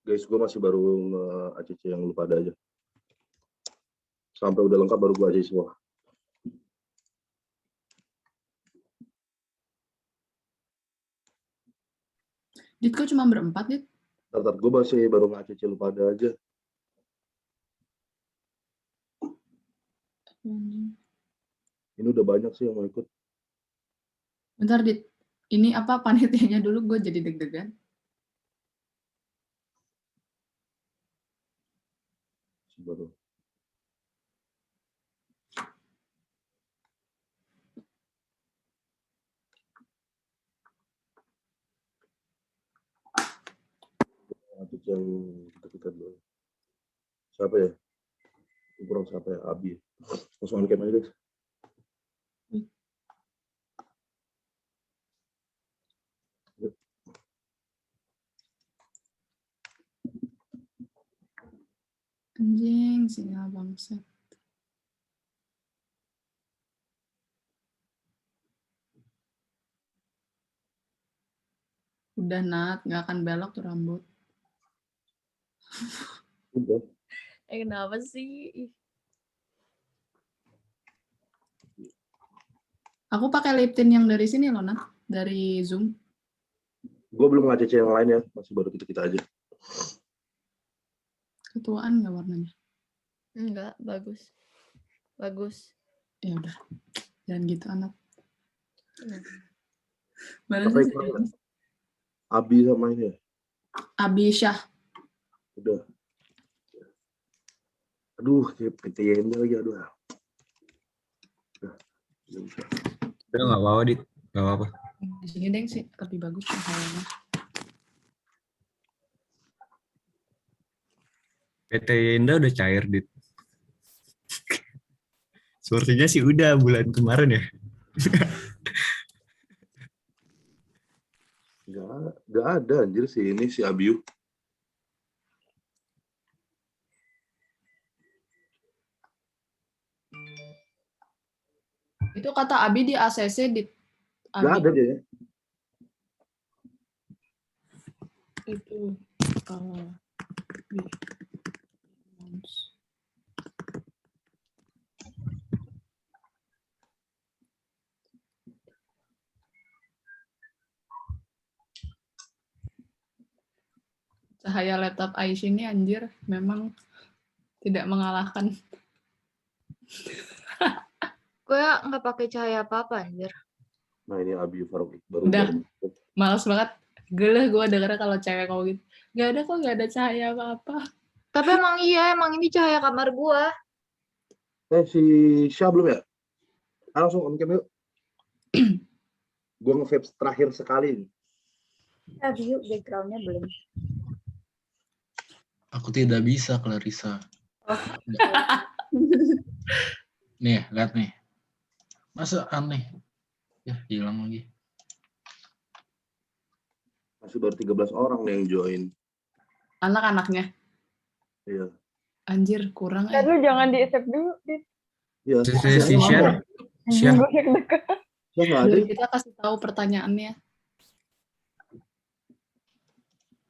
Guys, gue masih baru nge-ACC yang lu pada aja. Sampai udah lengkap baru gue ACC semua. Dit, kok cuma berempat, Dit? Ntar, gue masih baru nge-ACC lu pada aja. Ini udah banyak sih yang mau ikut. Bentar, Dit. Ini apa panitianya dulu, gue jadi deg-degan. Baru. ACC yang kita dulu. Siapa ya? Kurang siapa ya? Abi. Langsung on cam aja, guys. Anjing, sinyal bangsat. Udah, Nat. Nggak akan belok tuh rambut. Udah. Kenapa sih? Aku pakai lip tint yang dari sini loh, Nat. Dari Zoom. Gue belum nge-ACC yang lain ya. Masih baru kita-kita aja. Ketuaan nggak warnanya? Enggak, bagus. Bagus. Ya udah. Jangan gitu, anak. Apa yang Abi sama ini ya? Abi Syah. Udah. Aduh, kayak PTN lagi, aduh. Udah nggak apa-apa, Dit. Nggak apa-apa. Di sini deng sih lebih bagus cahayanya. PT Yenda udah cair, Dit. Sepertinya sih udah bulan kemarin ya. Gak ada anjir sih ini si Abiu. Itu kata Abi di ACC di Abi. Gak ada dia. Itu cahaya laptop Aisyah ini anjir memang tidak mengalahkan. Gue nggak pakai cahaya apa-apa, anjir. Nah ini Abiu Faruk baru. Udah. Males banget. Geleh gue denger kalau cewek ngomong gitu. Gak ada kok, gak ada cahaya apa-apa. Tapi emang iya, emang ini cahaya kamar gue. Si Syah belum ya? Langsung on cam yuk. Gue nge-vape terakhir sekali. Abiu background-nya belum. Aku tidak bisa, Clarissa. Oh. Nih, lihat nih. Masa aneh? Ya, hilang lagi. Masih baru 13 orang nih yang join. Anak-anaknya. Iya. Anjir, kurang. Lu jangan di-accept dulu, Dit. Iya. Si share. Syah. Gue deg-degan. Syah nggak ada. Kita kasih tahu pertanyaannya.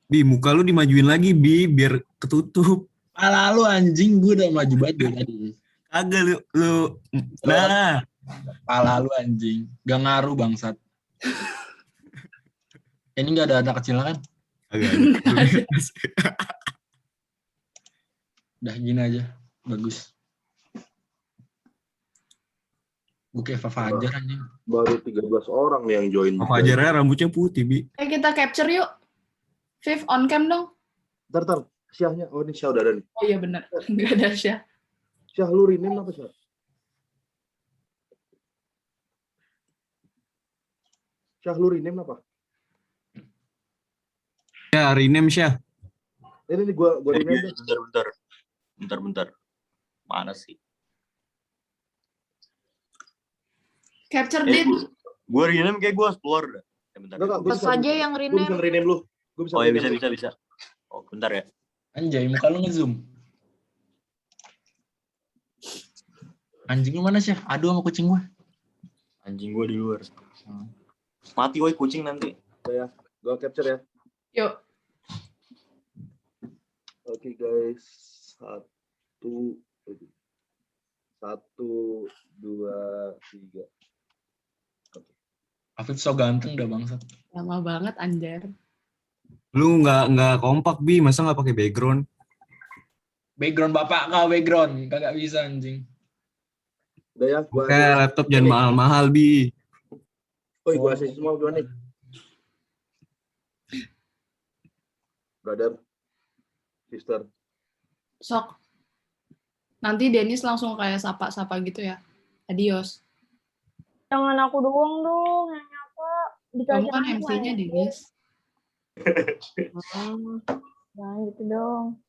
Bi, muka lu dimajuin lagi, Bi, biar ketutup. Pala lu anjing, gue udah maju banget dari tadi. Kagak lu. Nah. Pala lu anjing. Gak ngaruh bangsat. Ini gak ada anak kecil kan? Kagak. Udah gini aja. Bagus. Gue kayak Fafajar anjing. Baru 13 orang nih yang join. Fajarnya rambutnya putih, Bi. Kita capture yuk. Viv, on cam dong. Ntar. Syahnya. Oh ini Syah udah ada nih. Oh iya benar. Nggak ada Syah. Syah lu rename apa Syah? Syah lu rename apa? Ya, rename Syah. Ini gua rename. Bentar. Mana sih? Capture Dit. Gue rename kayak gue harus keluar dah. Bentar. Pas aja yang Gue bisa rename. rename lu. Oh ya bisa. Oh bentar ya. Anjay, muka lu nge-zoom. Anjing lu mana sih? Aduh sama kucing gue. Anjing gue di luar. Mati woi kucing nanti. Ya, gue capture ya. Yuk. Oke guys, satu, dua, tiga. Afif so ganteng dah bangsat. Lama banget anjir. Lu nggak kompak Bi, masa nggak pakai background? Background bapak kau background, kagak bisa anjing. Udah ya, gua Kayak laptop jangan mahal-mahal Bi. gua ACC semua gua nih. Brother, sister. Sok. Nanti Dennis langsung kayak sapa-sapa gitu ya. Adios. Jangan aku doang dong yang nyapa. Kamu Dikasih kan nama, MC-nya ya. Dennis. Jangan gitu dong.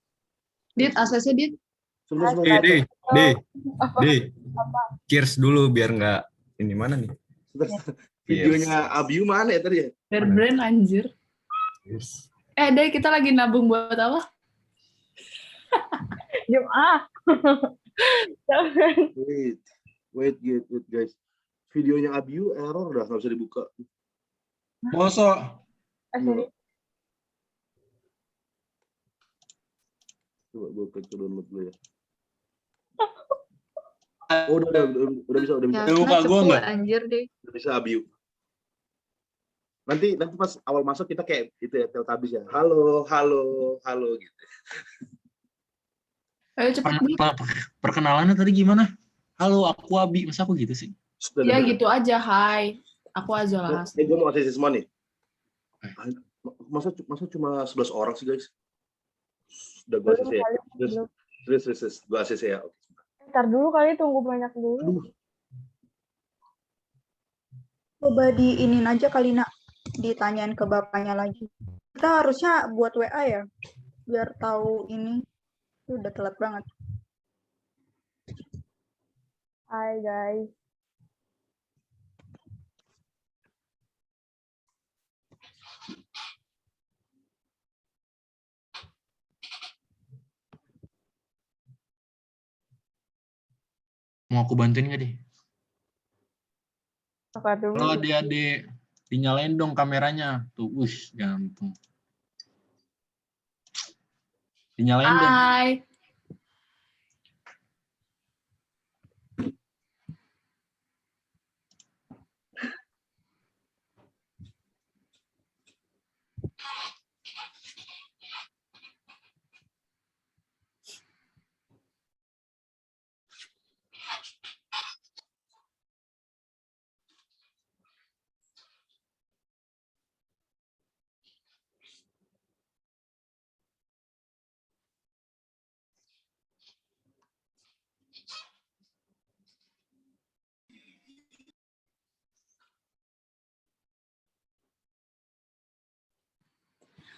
Dit, ACC Dit. Sebentar. D. Cheers dulu biar nggak ini mana nih? Videonya Abiu mana ya tadi ya? Brand anjir. Cheers. Deh kita lagi nabung buat apa? Diam Jangan. Wait guys. Videonya Abiu error udah nggak bisa dibuka. Mosok. Sorry. Coba gue klik download dulu ya. Oh, udah bisa. Ya, Lupa karena gua cepu nggak? anjir deh. Udah bisa Abiu. Nanti pas awal masuk kita kayak itu ya, Teletubbies ya. Halo gitu. Ayo cepet Dit. Perkenalannya tadi gimana? Halo, aku Abi. Masa aku gitu sih? Ya gitu aja, hai. Aku aja lah. Gue mau ngasih semua nih. Masa cuma 11 orang sih guys? Udah gue ACC ya. Terus gue ACC ya. Oke. Ntar dulu kali, tunggu banyak dulu. Aduh, Coba diinin aja kali nak, ditanyain ke bapaknya lagi. Kita harusnya buat WA ya, biar tahu ini. Udah telat banget. Hai guys. Mau aku bantuin nggak deh? Apa dulu? Kalau adik-adik dinyalain dong kameranya. Tuh, gantung. Dinyalain dong. Hai.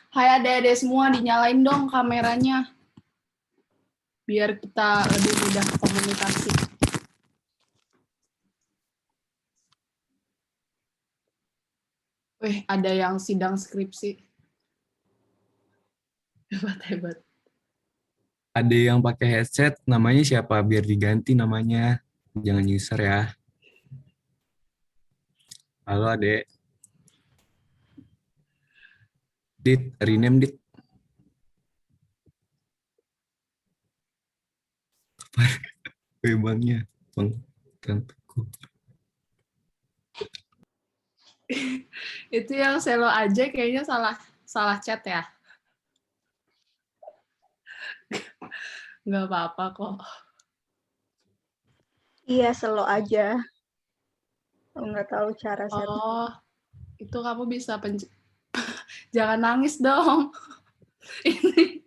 Hai adik-adik semua, dinyalain dong kameranya. Biar kita lebih mudah komunikasi. Wih, ada yang sidang skripsi. Hebat. Ada yang pakai headset, namanya siapa? Biar diganti namanya. Jangan user ya. Halo adek. Dit, rename Dit. Bangnya. Bang. Gantuku. Itu yang selo aja kayaknya salah chat ya. Nggak apa-apa kok. Iya, selo aja. Aku nggak tahu cara setting. Oh, itu kamu bisa jangan nangis dong. Ini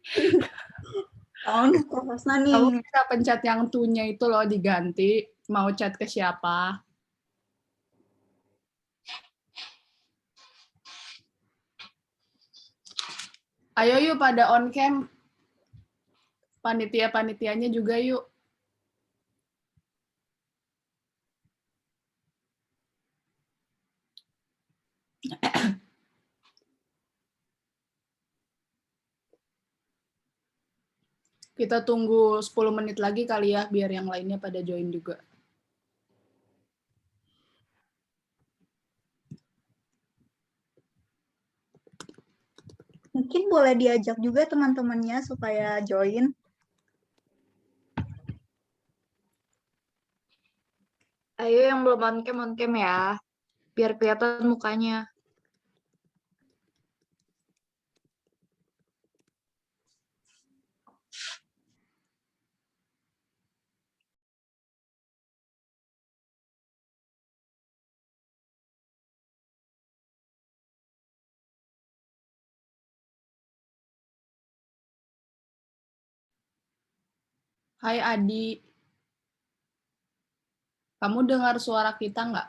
Tahun prosesnya nih. kamu bisa pencet yang tunya itu loh diganti. Mau chat ke siapa? Ayo yuk pada on cam. Panitia-panitianya juga yuk. Kita tunggu 10 menit lagi kali ya, biar yang lainnya pada join juga. Mungkin boleh diajak juga teman-temannya supaya join. Ayo yang belum on cam ya, biar kelihatan mukanya. Hai Adi, kamu dengar suara kita nggak?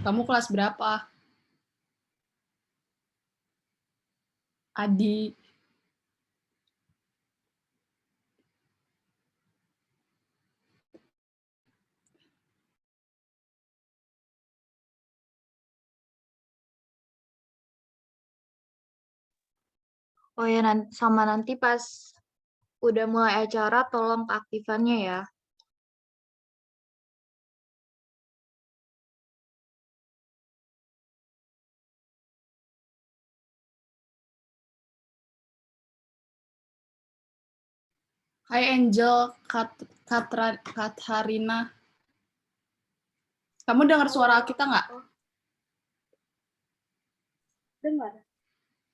Kamu kelas berapa? Adi, Oh ya, sama nanti pas udah mulai acara tolong keaktifannya ya. hai Angel, Katharina. Kamu dengar suara kita nggak? Dengar.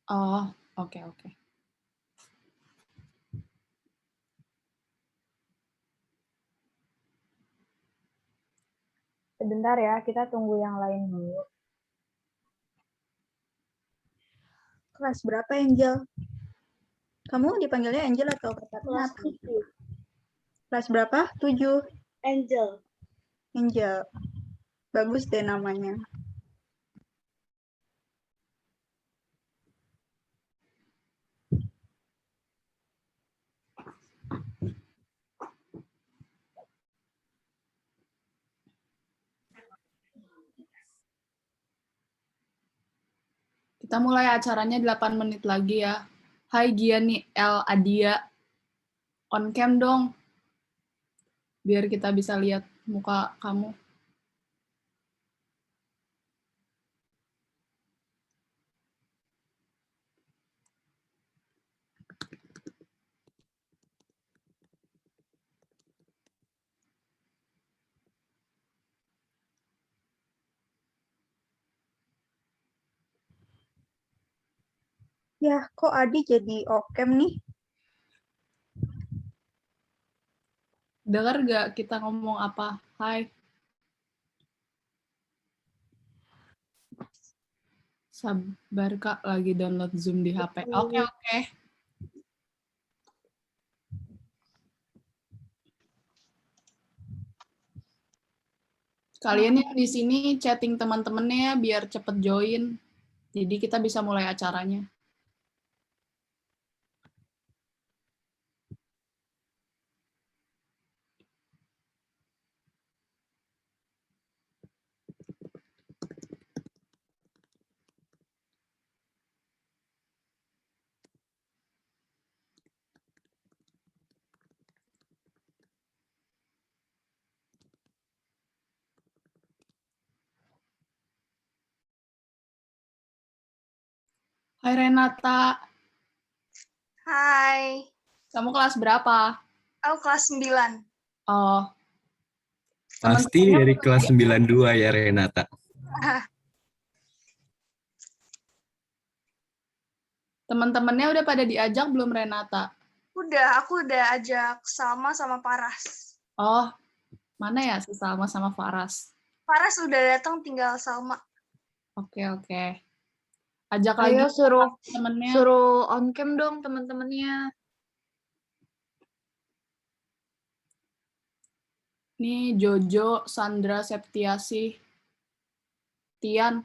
Oh, oke, oke. Sebentar ya, kita tunggu yang lain dulu. Kelas berapa, Angel? Kamu dipanggilnya Angel atau Katarina? Kelas 7. Kelas berapa? 7. Angel. Angel. Bagus deh namanya. Kita mulai acaranya 8 menit lagi ya. Hai Giani L. Adia, on cam dong, biar kita bisa lihat muka kamu. Ya, kok Adi jadi okem nih? Dengar gak kita ngomong apa? Hai. Sabar Kak, lagi download Zoom di HP. Oke, oke. Kalian yang di sini chatting teman-temannya ya, biar cepet join. Jadi kita bisa mulai acaranya. Hai Renata, Hai, kamu kelas berapa? aku kelas 9. Oh, Pasti teman-temannya dari kelas 92 ya Renata. teman-temannya udah pada diajak belum Renata? Aku udah ajak Salma sama Paras. Oh, mana ya si Salma sama Faras? Paras udah datang, tinggal Salma. Oke, oke. Ajak Ayo lagi temennya. suruh on cam dong teman-temannya. Nih Jojo, Sandra, Septiasi, Tian.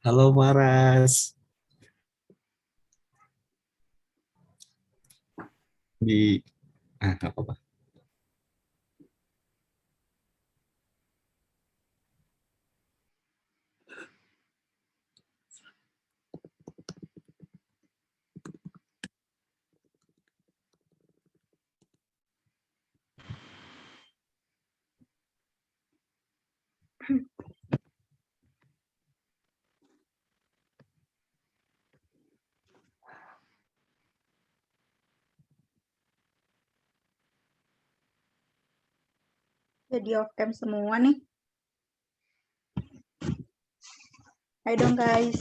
Halo Maras. Nggak apa-apa. Jadi off cam semua nih. Ayo dong guys.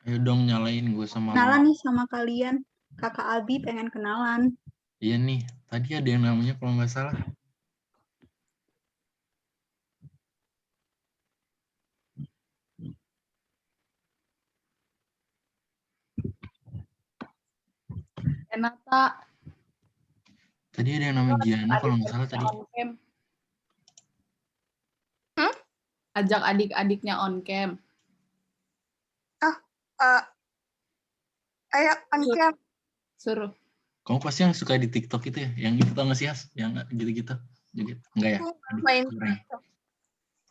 Ayo dong nyalain gue sama Kenalan lu. nih sama kalian. Kakak Abi pengen kenalan. Iya nih, tadi ada yang namanya kalau nggak salah. Renata, Tadi ada yang namanya Giana kalau nggak salah tadi. on cam. Ajak adik-adiknya on cam. Ayo on cam. Suruh. Kamu pasti yang suka di TikTok itu ya? Yang itu tau nggak sih, Has? Yang gitu-gitu. Joget. Enggak ya? Aduh, Main kurang.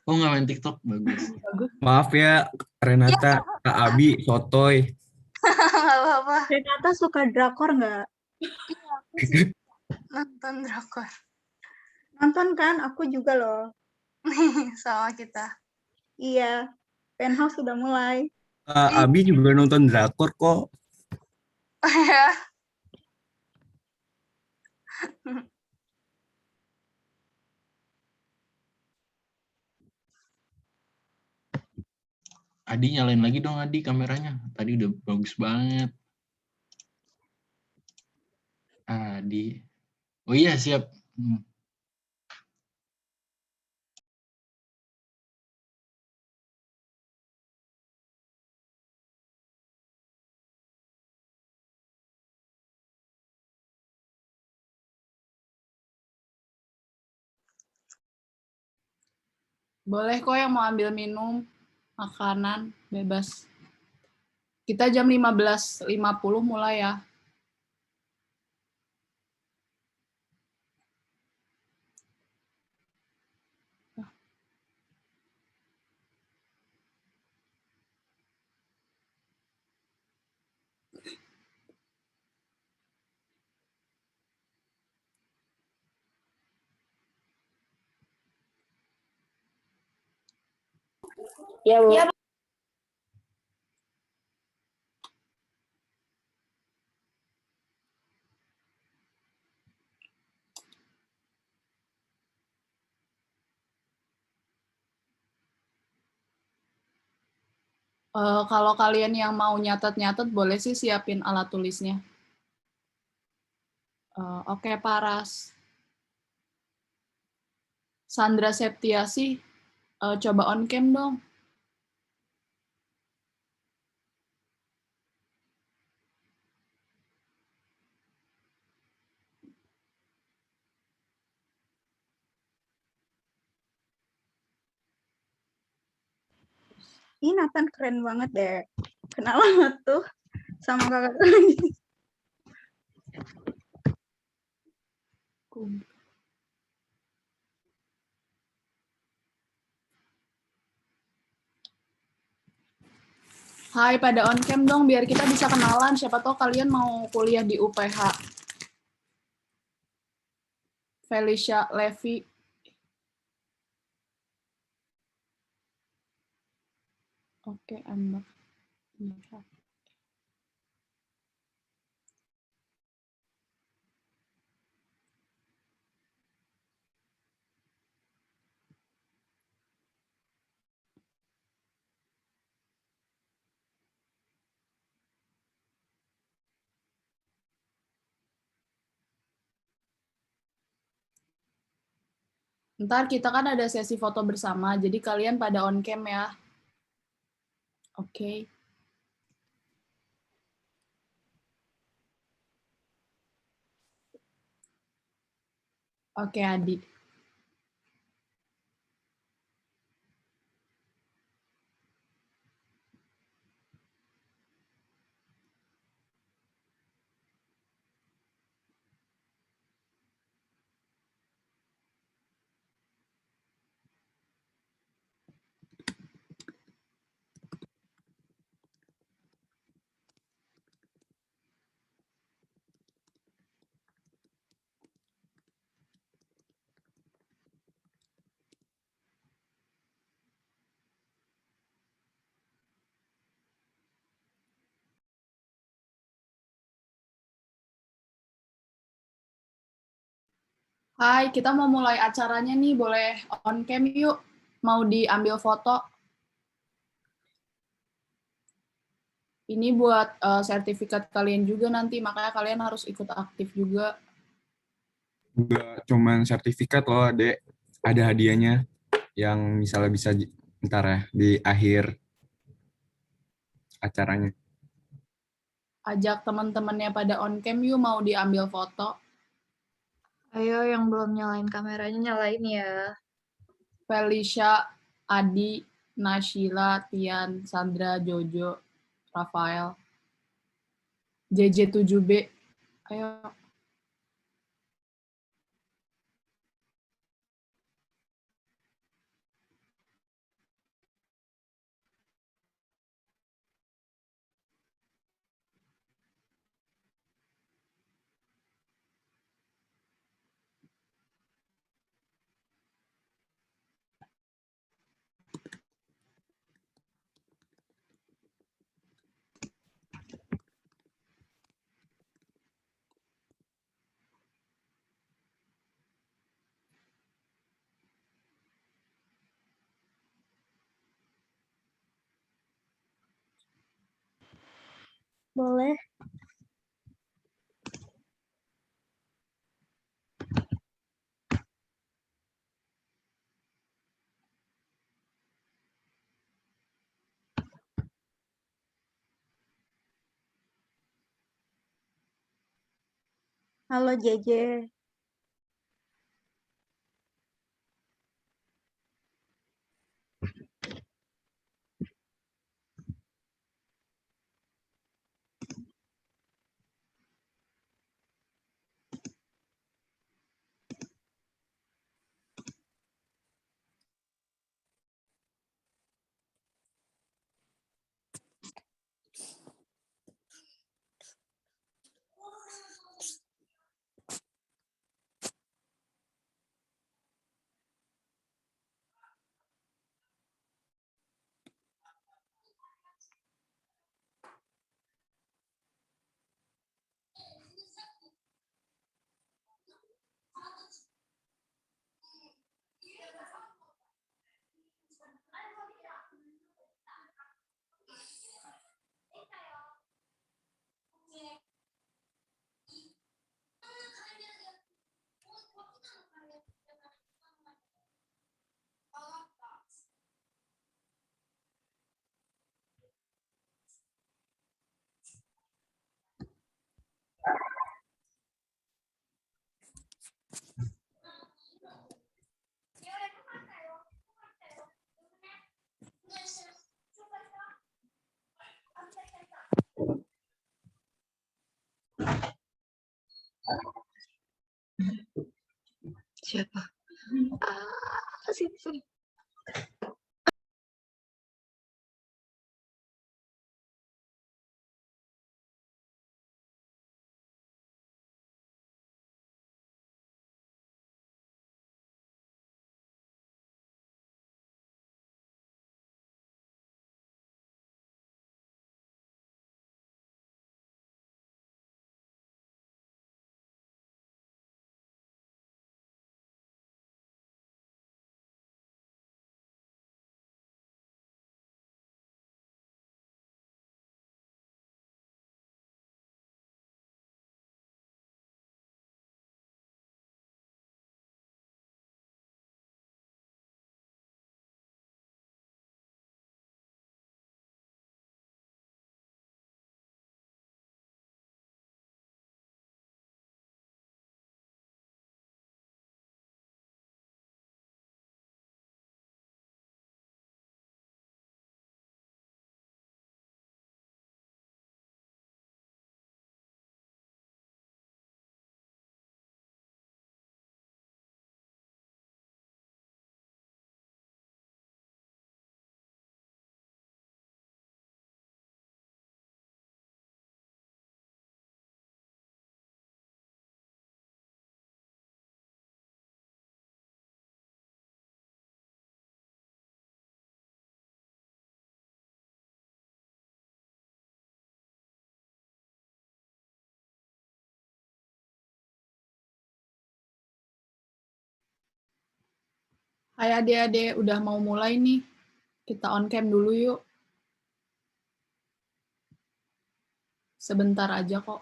Oh, nggak main TikTok? Bagus. Maaf ya, Renata, Kak Abi, sotoy. apa-apa. Renata suka drakor nggak? Nonton drakor Nonton kan? Aku juga loh. sama kita. Iya. Penthouse sudah mulai. Kak Abi juga nonton drakor kok. Ya, Adi nyalain lagi dong Adi kameranya. Tadi udah bagus banget. Adi. Oh iya siap. Boleh kok yang mau ambil minum, makanan, bebas. Kita jam 15.50 mulai ya. Ya, Bu. Kalau kalian yang mau nyatet-nyatet, boleh sih siapin alat tulisnya. Oke, Paras. Sandra Septiasi, coba on cam dong. Ih, Nathan keren banget deh. Kenal banget tuh sama kakak lagi. Hai, pada on cam dong biar kita bisa kenalan. Siapa tahu kalian mau kuliah di UPH. Felicia Levi. Oke, Anda. Ntar kita kan ada sesi foto bersama, jadi kalian pada on cam ya. Oke. Oke, Adi. Hai, kita mau mulai acaranya nih, boleh on cam yuk. Mau diambil foto. Ini buat sertifikat kalian juga nanti, makanya kalian harus ikut aktif juga. Gak cuman sertifikat loh, Dek. Ada hadiahnya yang misalnya bisa ntar ya di akhir acaranya. Ajak teman-temannya pada on cam yuk, mau diambil foto. Ayo yang belum nyalain kameranya nyalain ya. Felicia, Adi, Nashila, Tian, Sandra, Jojo, Rafael, JJ7B. Ayo. Boleh. Halo JJ. Siapa? Sini. Hai adik-adik, udah mau mulai nih. Kita on cam dulu yuk. Sebentar aja kok.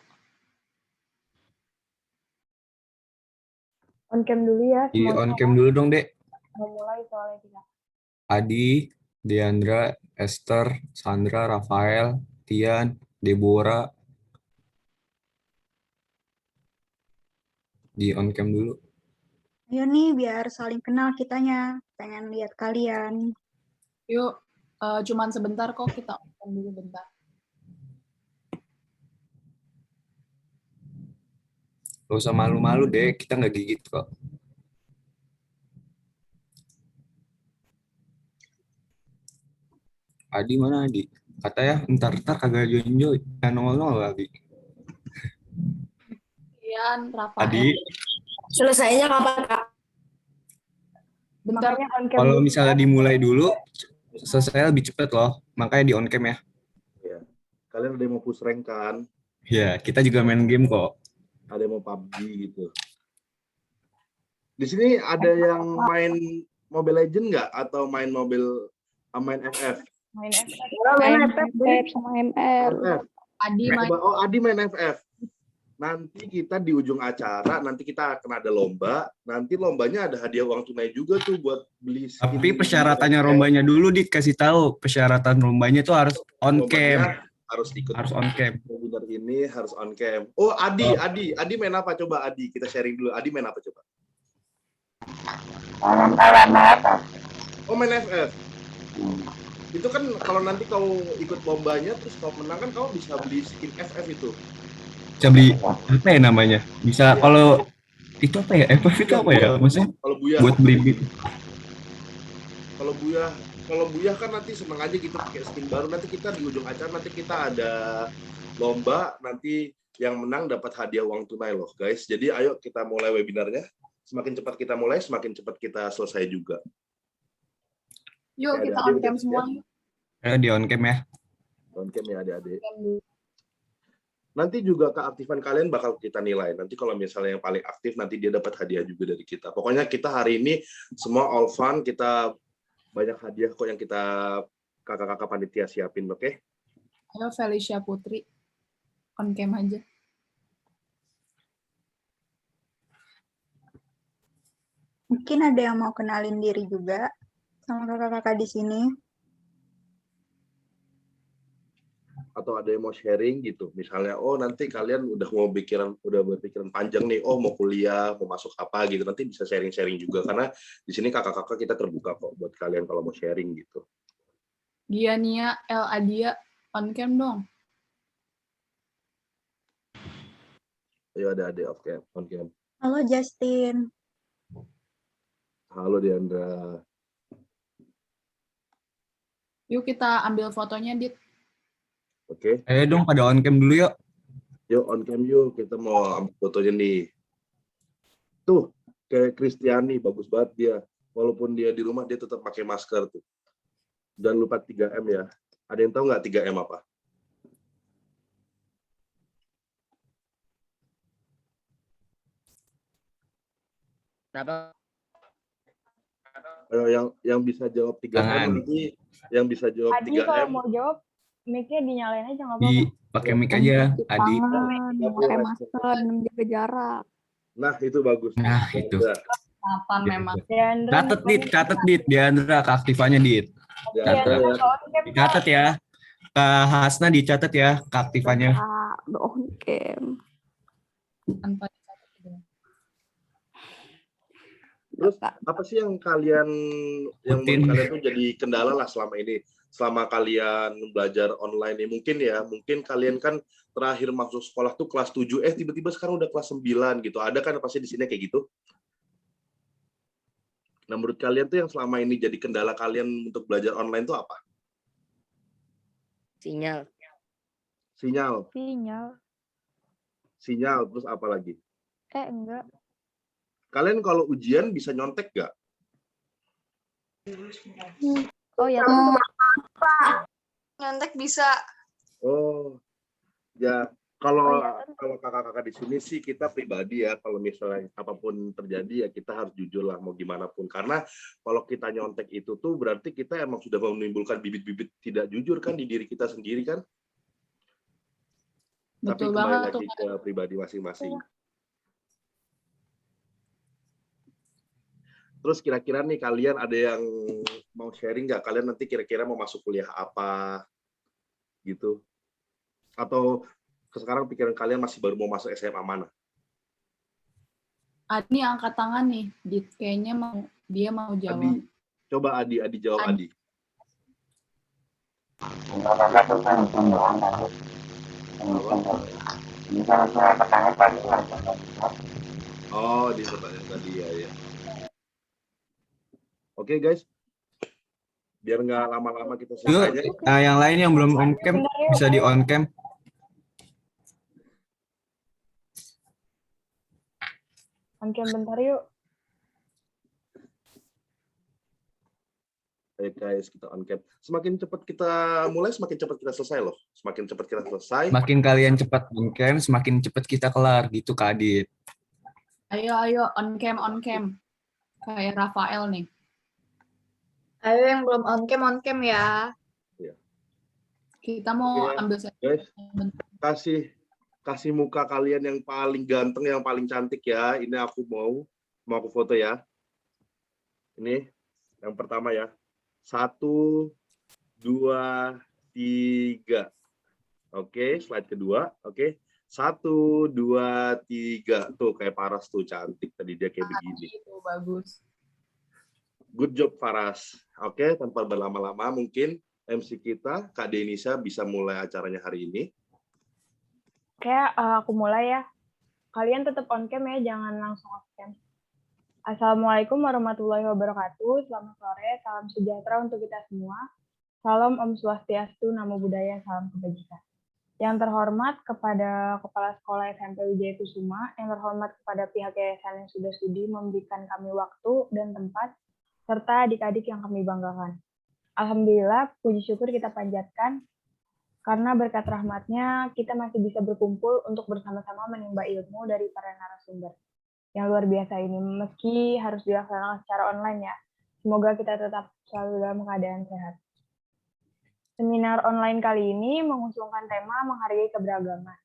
On cam dulu ya Di semuanya. on cam dulu dong, Dek. Mau mulai soalnya kita. Adi, Diandra, Esther, Sandra, Rafael, Tian, Deborah. Di on cam dulu. Ayo nih biar saling kenal kitanya. Pengen lihat kalian. Yuk, cuman sebentar kok, kita on cam dulu bentar. Gak usah malu-malu, Dek. Kita nggak gigit kok. Adi mana Adi? Katanya ntar kagak join-join. Nongol-nongol Adi. Tian, Rafael. Adi, Selesainya kapan, Kak? Bentar. Makanya on cam kalau dulu. misalnya dimulai dulu, selesai lebih cepet loh. Makanya di on cam ya. Ya. Kalian ada yang mau push rank kan? Ya, kita juga main game kok. Ada yang mau PUBG gitu. Di sini ada yang main Mobile Legend nggak? Atau main main FF? Main FF. Main FF sama ML. FF. Adi main. Oh, Adi main FF. Nanti kita di ujung acara, nanti kita akan ada lomba. Nanti lombanya ada hadiah uang tunai juga tuh buat beli skin. Tapi persyaratannya lombanya dulu dikasih tahu. Persyaratan lombanya tuh harus on cam. Lombanya harus ikut. Harus on cam. Webinar ini harus on cam. Oh, Adi main apa coba Adi? Kita sharing dulu. Adi main apa coba? Oh, main FF. Itu kan kalau nanti kau ikut lombanya terus kau menang kan kau bisa beli skin FF itu. Bisa beli apa ya namanya? Bisa kalau itu apa ya? FF itu apa ya? Maksudnya Kalau Buya. buat beli. Kalau Buya kan nanti seneng aja gitu pakai skin baru. Nanti kita di ujung acara nanti kita ada lomba, nanti yang menang dapat hadiah uang tunai loh, guys. Jadi ayo kita mulai webinarnya. Semakin cepat kita mulai, semakin cepat kita selesai juga. Yuk, Ya, kita adik-adik on cam udah semua. Ya, di on cam ya. On cam ya adik-adik. Nanti juga keaktifan kalian bakal kita nilai. Nanti kalau misalnya yang paling aktif, nanti dia dapat hadiah juga dari kita. Pokoknya kita hari ini semua all fun, kita banyak hadiah kok yang kita kakak-kakak panitia siapin, oke? Ayo Felicia Putri. On cam aja. Mungkin ada yang mau kenalin diri juga sama kakak-kakak di sini. Atau ada yang mau sharing gitu. Misalnya, oh nanti kalian udah berpikiran panjang nih, oh mau kuliah, mau masuk apa gitu. Nanti bisa sharing-sharing juga karena di sini kakak-kakak kita terbuka kok buat kalian kalau mau sharing gitu. Giania El Adia, on cam dong. Ayo ada off cam, on cam. Halo Justin. Halo Diandra. Yuk kita ambil fotonya, Dit. Oke. Ayo dong pada on cam dulu yuk. Yuk on cam yuk, kita mau ambil fotonya nih. Tuh, kayak Kristiani, bagus banget dia. Walaupun dia di rumah, dia tetap pakai masker tuh. Jangan lupa 3M ya. Ada yang tahu nggak 3M apa? Kenapa? Ayo, yang bisa jawab 3M Jangan. nanti, yang bisa jawab Adi kalau 3M. mau jawab, mic-nya dinyalain aja nggak apa-apa. Di pakai mic aja, Adi. Pakai masker, menjaga jarak. Nah, itu bagus. Nah, itu. Udah. Kapan memang. Diandra, Catet dit, Diandra keaktifannya dit. Diandra ya. Dicatat ya. Kak Hasna dicatat ya keaktifannya. On cam. Tanpa Terus apa sih yang menurut Rutin. kalian tuh jadi kendala lah selama ini, selama kalian belajar online ini? Mungkin kalian kan terakhir masuk sekolah tuh kelas 7, tiba-tiba sekarang udah kelas 9 gitu. Ada kan pasti di sini kayak gitu? Nah, menurut kalian tuh yang selama ini jadi kendala kalian untuk belajar online tuh apa? Sinyal. Sinyal, terus apa lagi? Enggak. Kalian kalau ujian bisa nyontek nggak? Oh ya, Nyontek bisa. Oh, ya kalau kalau kakak-kakak di sini sih kita pribadi ya, kalau misalnya apapun terjadi ya kita harus jujur lah mau gimana pun. Karena kalau kita nyontek itu tuh berarti kita emang sudah menimbulkan bibit-bibit tidak jujur kan di diri kita sendiri kan. Tapi Betul kembali banget lagi tuh. ke pribadi masing-masing. Terus kira-kira nih kalian ada yang mau sharing nggak? Kalian nanti kira-kira mau masuk kuliah apa gitu? Atau sekarang pikiran kalian masih baru mau masuk SMA mana? Adi angkat tangan nih. Kayaknya dia mau jawab. Adi, coba Adi jawab Adi. Oh, di pertanyaan tadi ya. Oke guys, biar nggak lama-lama kita Yuk, selesai. yang lain yang belum on cam bisa di on cam. On cam bentar yuk. Baik guys, kita on cam. Semakin cepat kita mulai, semakin cepat kita selesai loh. Semakin cepat kita selesai. Semakin kalian cepat on cam, semakin cepat kita kelar gitu Kak Adit. Ayo on cam. Kayak Rafael nih. Ayo yang belum on cam ya. Kita mau Oke, ambil guys, kasih muka kalian yang paling ganteng, yang paling cantik ya. Ini aku mau aku foto ya. Ini yang pertama ya. 1, 2, 3. Oke, slide kedua. Oke. 1, 2, 3. Tuh kayak Paras tuh cantik tadi dia kayak begini. Itu bagus. Good job Faras. Oke, tanpa berlama-lama mungkin MC kita Kak Denisa bisa mulai acaranya hari ini. Oke, aku mulai ya. Kalian tetap on cam ya, jangan langsung off cam. Assalamualaikum warahmatullahi wabarakatuh. Selamat sore, salam sejahtera untuk kita semua. Salam Om Swastiastu, Namo Buddhaya, salam kebajikan. Yang terhormat kepada Kepala Sekolah SMP Wijaya Kusuma, yang terhormat kepada pihak yayasan yang sudah sudi memberikan kami waktu dan tempat, serta adik-adik yang kami banggakan. Alhamdulillah, puji syukur kita panjatkan, karena berkat rahmatnya kita masih bisa berkumpul untuk bersama-sama menimba ilmu dari para narasumber yang luar biasa ini, meski harus dilaksanakan secara online ya. Semoga kita tetap selalu dalam keadaan sehat. Seminar online kali ini mengusungkan tema menghargai keberagaman.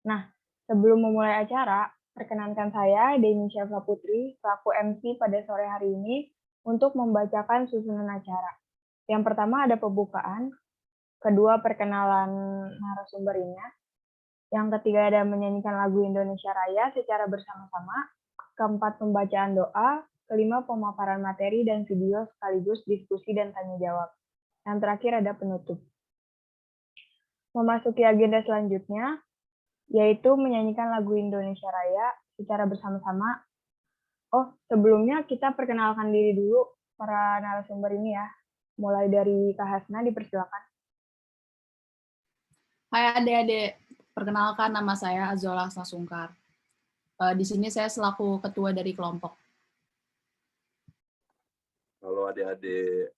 Nah, sebelum memulai acara, perkenankan saya, Deni Syafa Putri, selaku MC pada sore hari ini, untuk membacakan susunan acara. Yang pertama ada pembukaan, kedua perkenalan narasumbernya, yang ketiga ada menyanyikan lagu Indonesia Raya secara bersama-sama, keempat pembacaan doa, kelima pemaparan materi dan video sekaligus diskusi dan tanya jawab. Yang terakhir ada penutup. Memasuki agenda selanjutnya, yaitu menyanyikan lagu Indonesia Raya secara bersama-sama. Oh, sebelumnya kita perkenalkan diri dulu para narasumber ini ya. Mulai dari Kak Hasna, dipersilakan. Hai adik-adik, perkenalkan nama saya Azola Sasungkar. Di sini saya selaku ketua dari kelompok. Halo adik-adik,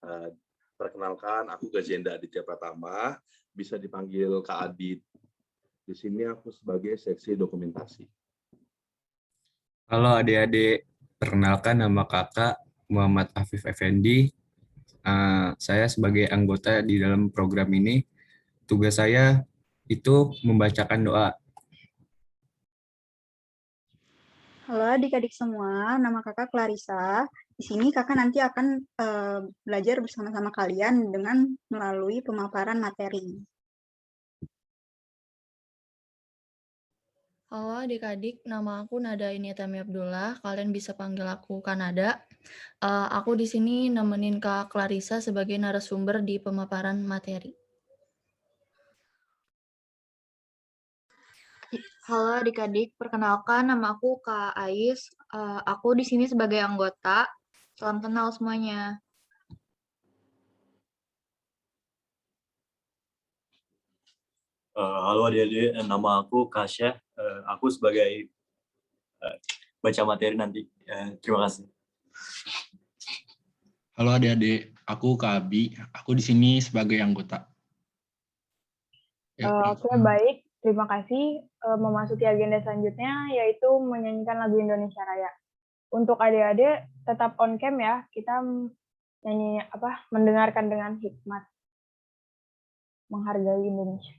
perkenalkan aku Gazenda Aditya Pratama, bisa dipanggil Kak Adit. Di sini aku sebagai seksi dokumentasi. Halo adik-adik, perkenalkan nama kakak Muhammad Afif Effendi. Saya sebagai anggota di dalam program ini, tugas saya itu membacakan doa. Halo adik-adik semua, nama kakak Clarissa. Di sini kakak nanti akan belajar bersama-sama kalian dengan melalui pemaparan materi. Halo adik-adik, nama aku Nada Iniatami Abdullah. Kalian bisa panggil aku Kanada. Aku di sini nemenin Kak Clarissa sebagai narasumber di pemaparan materi. Halo adik-adik, perkenalkan nama aku Kak Ais. Aku di sini sebagai anggota. Salam kenal semuanya. Halo adik-adik, nama aku Kasya. Aku sebagai baca materi nanti. Terima kasih. Halo adik-adik, aku Kak Abi. Aku di sini sebagai anggota. Oke, baik. terima kasih. Memasuki agenda selanjutnya yaitu menyanyikan lagu Indonesia Raya. Untuk adik-adik tetap on cam ya, kita mendengarkan dengan hikmat, menghargai Indonesia.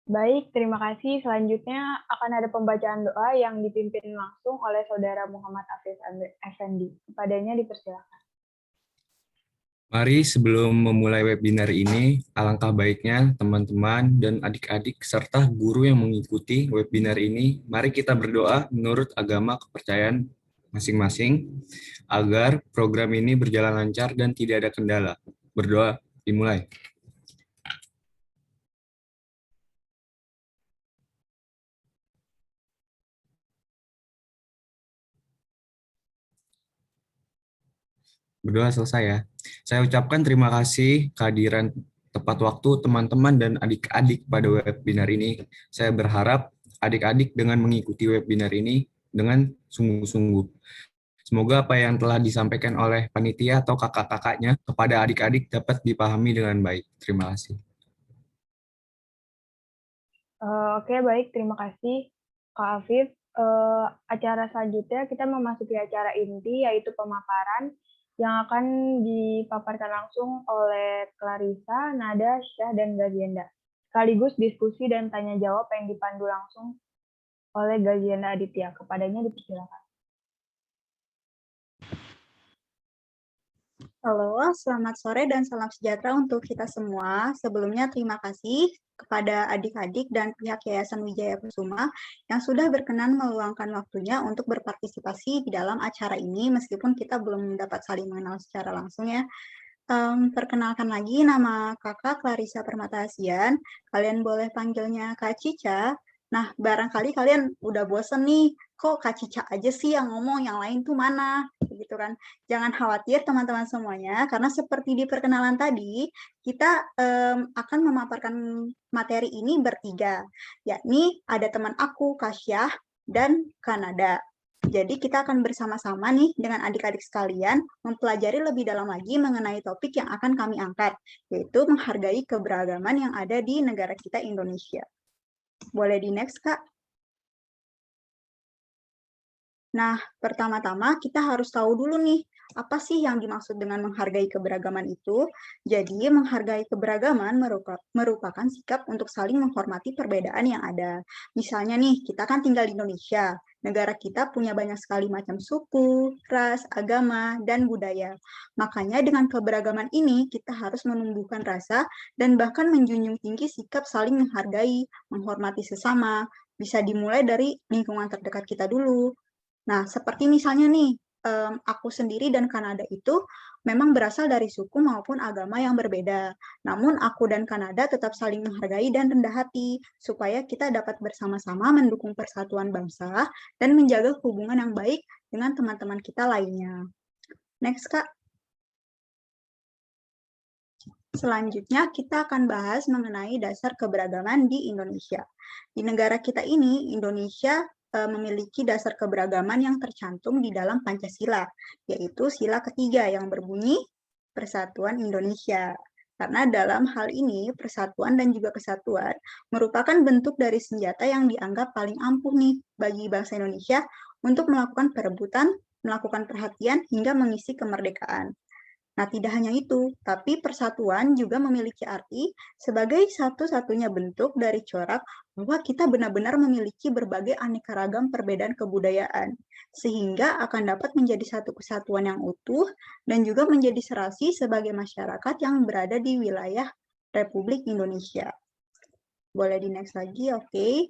Baik, terima kasih. Selanjutnya akan ada pembacaan doa yang dipimpin langsung oleh Saudara Muhammad Afif Effendi. Kepadanya dipersilakan. Mari sebelum memulai webinar ini, alangkah baiknya teman-teman dan adik-adik serta guru yang mengikuti webinar ini, mari kita berdoa menurut agama kepercayaan masing-masing agar program ini berjalan lancar dan tidak ada kendala. Berdoa dimulai. Berdoa selesai ya. Saya ucapkan terima kasih kehadiran tepat waktu teman-teman dan adik-adik pada webinar ini. Saya berharap adik-adik dengan mengikuti webinar ini dengan sungguh-sungguh. Semoga apa yang telah disampaikan oleh panitia atau kakak-kakaknya kepada adik-adik dapat dipahami dengan baik. Terima kasih. Oke, baik. Terima kasih, Kak Afif. Acara selanjutnya kita memasuki acara inti, yaitu pemaparan yang akan dipaparkan langsung oleh Clarissa, Nada, Syah, dan Gazienda. Sekaligus diskusi dan tanya jawab yang dipandu langsung oleh Gazienda Aditya. Kepadanya dipersilakan. Halo, selamat sore dan salam sejahtera untuk kita semua. Sebelumnya terima kasih kepada adik-adik dan pihak Yayasan Wijaya Kusuma yang sudah berkenan meluangkan waktunya untuk berpartisipasi di dalam acara ini, meskipun kita belum dapat saling mengenal secara langsung ya. Perkenalkan lagi, nama kakak Clarissa Permatahasian. Kalian boleh panggilnya Kak Cica. Nah, barangkali kalian udah bosen nih, kok Kak Cica aja sih yang ngomong, yang lain tuh mana? Gitu kan. Jangan khawatir teman-teman semuanya, karena seperti di perkenalan tadi, kita akan memaparkan materi ini bertiga, yakni ada teman aku, Kak Syah, dan Kak Nada. Jadi kita akan bersama-sama nih dengan adik-adik sekalian mempelajari lebih dalam lagi mengenai topik yang akan kami angkat, yaitu menghargai keberagaman yang ada di negara kita Indonesia. Boleh di next, Kak? Nah, pertama-tama kita harus tahu dulu nih, apa sih yang dimaksud dengan menghargai keberagaman itu? Jadi, menghargai keberagaman merupakan sikap untuk saling menghormati perbedaan yang ada. Misalnya nih, kita kan tinggal di Indonesia. Negara kita punya banyak sekali macam suku, ras, agama, dan budaya. Makanya dengan keberagaman ini, kita harus menumbuhkan rasa dan bahkan menjunjung tinggi sikap saling menghargai, menghormati sesama. Bisa dimulai dari lingkungan terdekat kita dulu. Nah, seperti misalnya nih, aku sendiri dan Kanada itu memang berasal dari suku maupun agama yang berbeda. Namun aku dan Kanada tetap saling menghargai dan rendah hati supaya kita dapat bersama-sama mendukung persatuan bangsa dan menjaga hubungan yang baik dengan teman-teman kita lainnya. Next, Kak. Selanjutnya, kita akan bahas mengenai dasar keberagaman di Indonesia. Di negara kita ini, Indonesia memiliki dasar keberagaman yang tercantum di dalam Pancasila, yaitu sila ketiga yang berbunyi Persatuan Indonesia. Karena dalam hal ini, persatuan dan juga kesatuan merupakan bentuk dari senjata yang dianggap paling ampuh nih bagi bangsa Indonesia untuk melakukan perebutan, melakukan perhatian, hingga mengisi kemerdekaan. Nah, tidak hanya itu, tapi persatuan juga memiliki arti sebagai satu-satunya bentuk dari corak bahwa kita benar-benar memiliki berbagai aneka ragam perbedaan kebudayaan, sehingga akan dapat menjadi satu kesatuan yang utuh dan juga menjadi serasi sebagai masyarakat yang berada di wilayah Republik Indonesia. Boleh di next lagi, oke.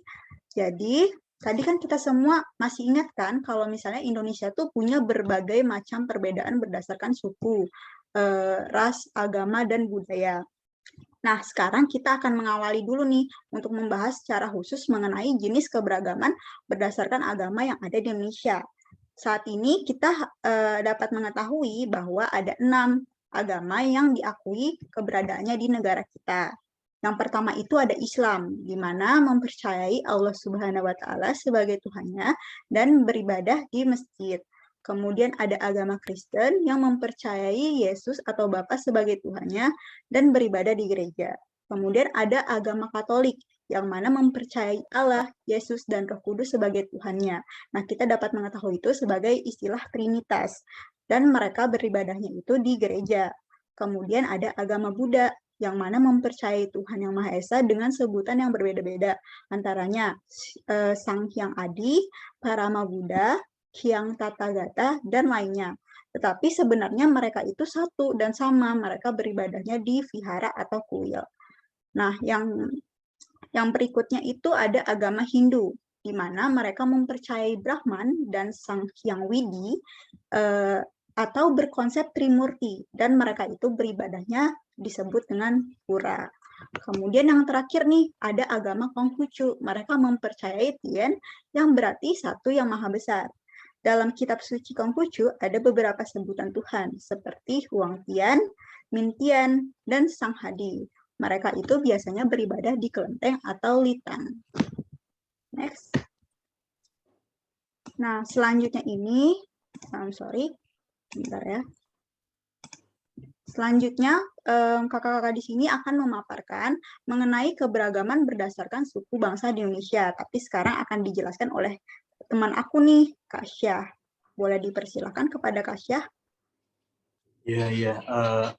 Jadi, tadi kan kita semua masih ingat kan kalau misalnya Indonesia tuh punya berbagai macam perbedaan berdasarkan suku, ras, agama, dan budaya. Nah, sekarang kita akan mengawali dulu nih untuk membahas secara khusus mengenai jenis keberagaman berdasarkan agama yang ada di Indonesia. Saat ini kita dapat mengetahui bahwa ada 6 agama yang diakui keberadaannya di negara kita. Yang pertama itu ada Islam, di mana mempercayai Allah Subhanahu wa Ta'ala sebagai Tuhannya dan beribadah di masjid. Kemudian ada agama Kristen yang mempercayai Yesus atau Bapa sebagai Tuhannya dan beribadah di gereja. Kemudian ada agama Katolik yang mana mempercayai Allah, Yesus, dan Roh Kudus sebagai Tuhannya. Nah, kita dapat mengetahui itu sebagai istilah Trinitas. Dan mereka beribadahnya itu di gereja. Kemudian ada agama Buddha yang mana mempercayai Tuhan Yang Maha Esa dengan sebutan yang berbeda-beda. Antaranya Sang Hyang Adi, Parama Buddha, Hyang Tathagata, dan lainnya. Tetapi sebenarnya mereka itu satu dan sama, mereka beribadahnya di vihara atau kuil. Nah, yang berikutnya itu ada agama Hindu, di mana mereka mempercayai Brahman dan Sang Hyang Widi, atau berkonsep Trimurti, dan mereka itu beribadahnya disebut dengan Pura. Kemudian yang terakhir nih, ada agama Konghucu, mereka mempercayai Tien, yang berarti satu yang maha besar. Dalam kitab suci Konghucu ada beberapa sebutan Tuhan, seperti Huang Tian, Min Tian, dan Sang Hadi. Mereka itu biasanya beribadah di kelenteng atau litan. Next. Nah, selanjutnya ini, bentar ya. Selanjutnya, kakak-kakak di sini akan memaparkan mengenai keberagaman berdasarkan suku bangsa di Indonesia. Tapi sekarang akan dijelaskan oleh teman aku nih, Kak Syah. Boleh dipersilakan kepada Kak Syah? Iya.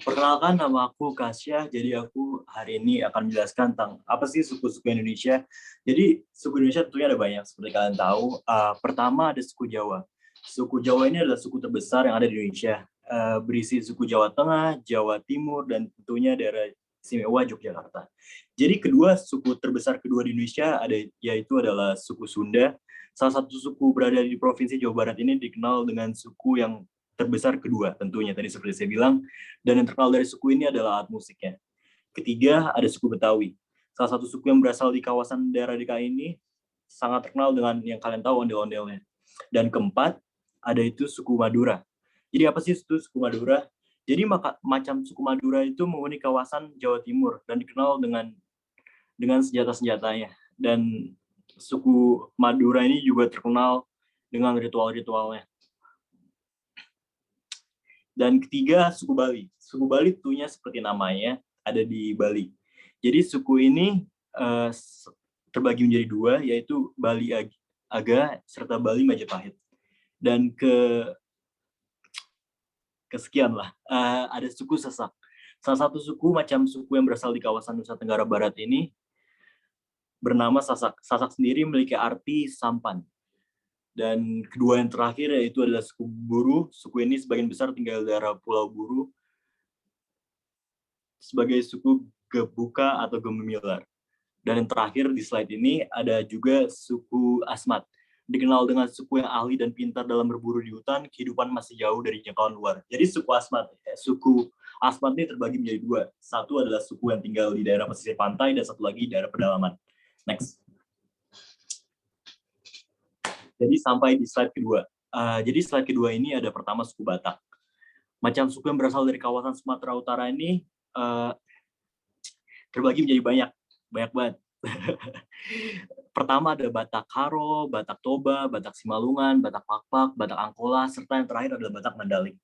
Perkenalkan, nama aku Kak Syah. Jadi aku hari ini akan menjelaskan tentang apa sih suku-suku Indonesia. Jadi suku Indonesia tentunya ada banyak, seperti kalian tahu. Pertama ada suku Jawa. Suku Jawa ini adalah suku terbesar yang ada di Indonesia. Berisi suku Jawa Tengah, Jawa Timur, dan tentunya daerah istimewa Yogyakarta. Jadi suku terbesar kedua di Indonesia yaitu adalah suku Sunda. Salah satu suku berada di Provinsi Jawa Barat ini dikenal dengan suku yang terbesar kedua tentunya, tadi seperti saya bilang, dan yang terkenal dari suku ini adalah alat musiknya. Ketiga, ada suku Betawi. Salah satu suku yang berasal di kawasan daerah DKI ini sangat terkenal dengan yang kalian tahu ondel-ondelnya. Dan keempat, ada itu suku Madura. Jadi apa sih itu suku Madura? Jadi macam suku Madura itu menghuni kawasan Jawa Timur dan dikenal dengan senjata-senjatanya. Dan suku Madura ini juga terkenal dengan ritual-ritualnya. Dan ketiga, suku Bali. Suku Bali tentunya seperti namanya, ada di Bali. Jadi suku ini terbagi menjadi dua, yaitu Bali Aga serta Bali Majapahit. Dan kesekian lah, ada suku Sasak. Salah satu suku macam suku yang berasal di kawasan Nusa Tenggara Barat ini bernama Sasak. Sasak sendiri memiliki arti sampan. Dan kedua yang terakhir yaitu adalah suku Buru. Suku ini sebagian besar tinggal di daerah Pulau Buru sebagai suku Gebuka atau Gememilar. Dan yang terakhir di slide ini ada juga suku Asmat. dikenal dengan suku yang ahli dan pintar dalam berburu di hutan, kehidupan masih jauh dari jangkauan luar. Jadi suku Asmat ini terbagi menjadi dua. Satu adalah suku yang tinggal di daerah pesisir pantai, dan satu lagi daerah pedalaman. Next. Jadi sampai di slide kedua. Jadi slide kedua ini ada pertama suku Batak. Macam suku yang berasal dari kawasan Sumatera Utara ini terbagi menjadi banyak banget. Pertama ada Batak Karo, Batak Toba, Batak Simalungan, Batak Pakpak, Batak Angkola, serta yang terakhir adalah Batak Mandailing.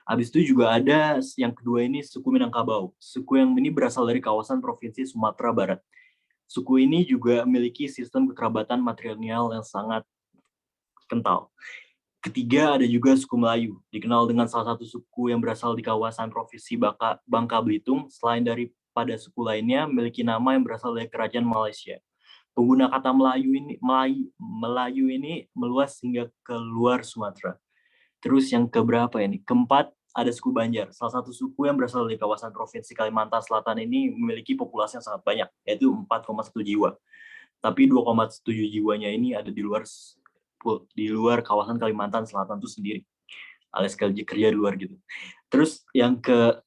Habis itu juga ada yang kedua ini suku Minangkabau. Suku yang ini berasal dari kawasan Provinsi Sumatera Barat. Suku ini juga memiliki sistem kekerabatan matrilineal yang sangat kental. Ketiga ada juga suku Melayu, dikenal dengan salah satu suku yang berasal di kawasan Provinsi Bangka Belitung. Selain daripada suku lainnya, memiliki nama yang berasal dari kerajaan Malaysia. Pengguna kata Melayu ini meluas hingga ke luar Sumatera. Terus yang keberapa ini? Keempat ada suku Banjar. Salah satu suku yang berasal dari kawasan Provinsi Kalimantan Selatan ini memiliki populasi yang sangat banyak, yaitu 4,1 jiwa. Tapi 2,7 jiwanya ini ada di luar kawasan Kalimantan Selatan itu sendiri, alias kerja di luar gitu. Terus yang ke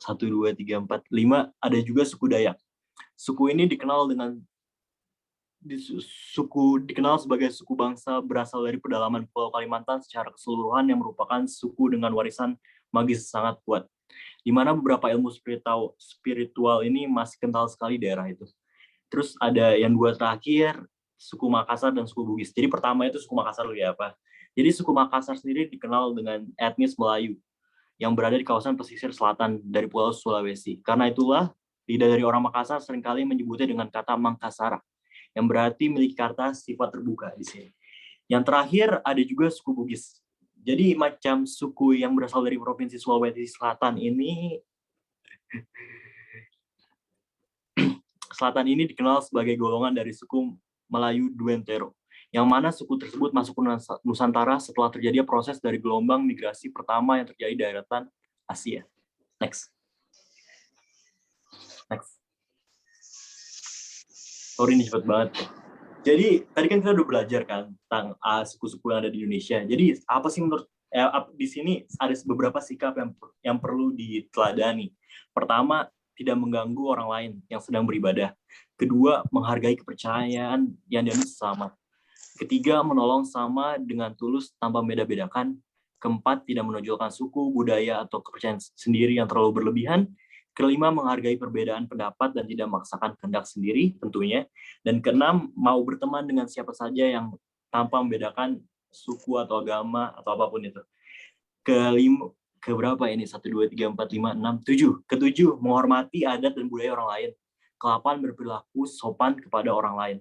1, 2, 3, 4, 5 ada juga suku Dayak. Suku ini dikenal sebagai suku bangsa berasal dari pedalaman Pulau Kalimantan secara keseluruhan yang merupakan suku dengan warisan magis sangat kuat, di mana beberapa ilmu spiritual ini masih kental sekali daerah itu. Terus ada yang dua terakhir, suku Makassar dan suku Bugis. Jadi pertama itu suku Makassar dulu ya apa? Jadi suku Makassar sendiri dikenal dengan etnis Melayu yang berada di kawasan pesisir selatan dari Pulau Sulawesi. Karena itulah lidah dari orang Makassar seringkali menyebutnya dengan kata Mangkasara, yang berarti memiliki kata sifat terbuka di sini. Yang terakhir ada juga suku Bugis. Jadi macam suku yang berasal dari Provinsi Sulawesi Selatan ini dikenal sebagai golongan dari suku Melayu Duentero, yang mana suku tersebut masuk ke Nusantara setelah terjadi proses dari gelombang migrasi pertama yang terjadi di daratan Asia. Next. Sorry ini cepet banget. Jadi tadi kan kita udah belajar kan tentang suku-suku yang ada di Indonesia. Jadi apa sih menurut di sini ada beberapa sikap yang perlu diteladani. Pertama, tidak mengganggu orang lain yang sedang beribadah. Kedua, menghargai kepercayaan yang dianut sesama. Ketiga, menolong sama dengan tulus tanpa beda-bedakan. Keempat, tidak menonjolkan suku, budaya, atau kepercayaan sendiri yang terlalu berlebihan. Kelima, menghargai perbedaan pendapat dan tidak memaksakan kehendak sendiri tentunya. Dan keenam, mau berteman dengan siapa saja yang tanpa membedakan suku atau agama atau apapun itu. Keberapa ini? 1, 2, 3, 4, 5, 6, 7. Ketujuh, menghormati adat dan budaya orang lain. Ke-8, berperilaku sopan kepada orang lain.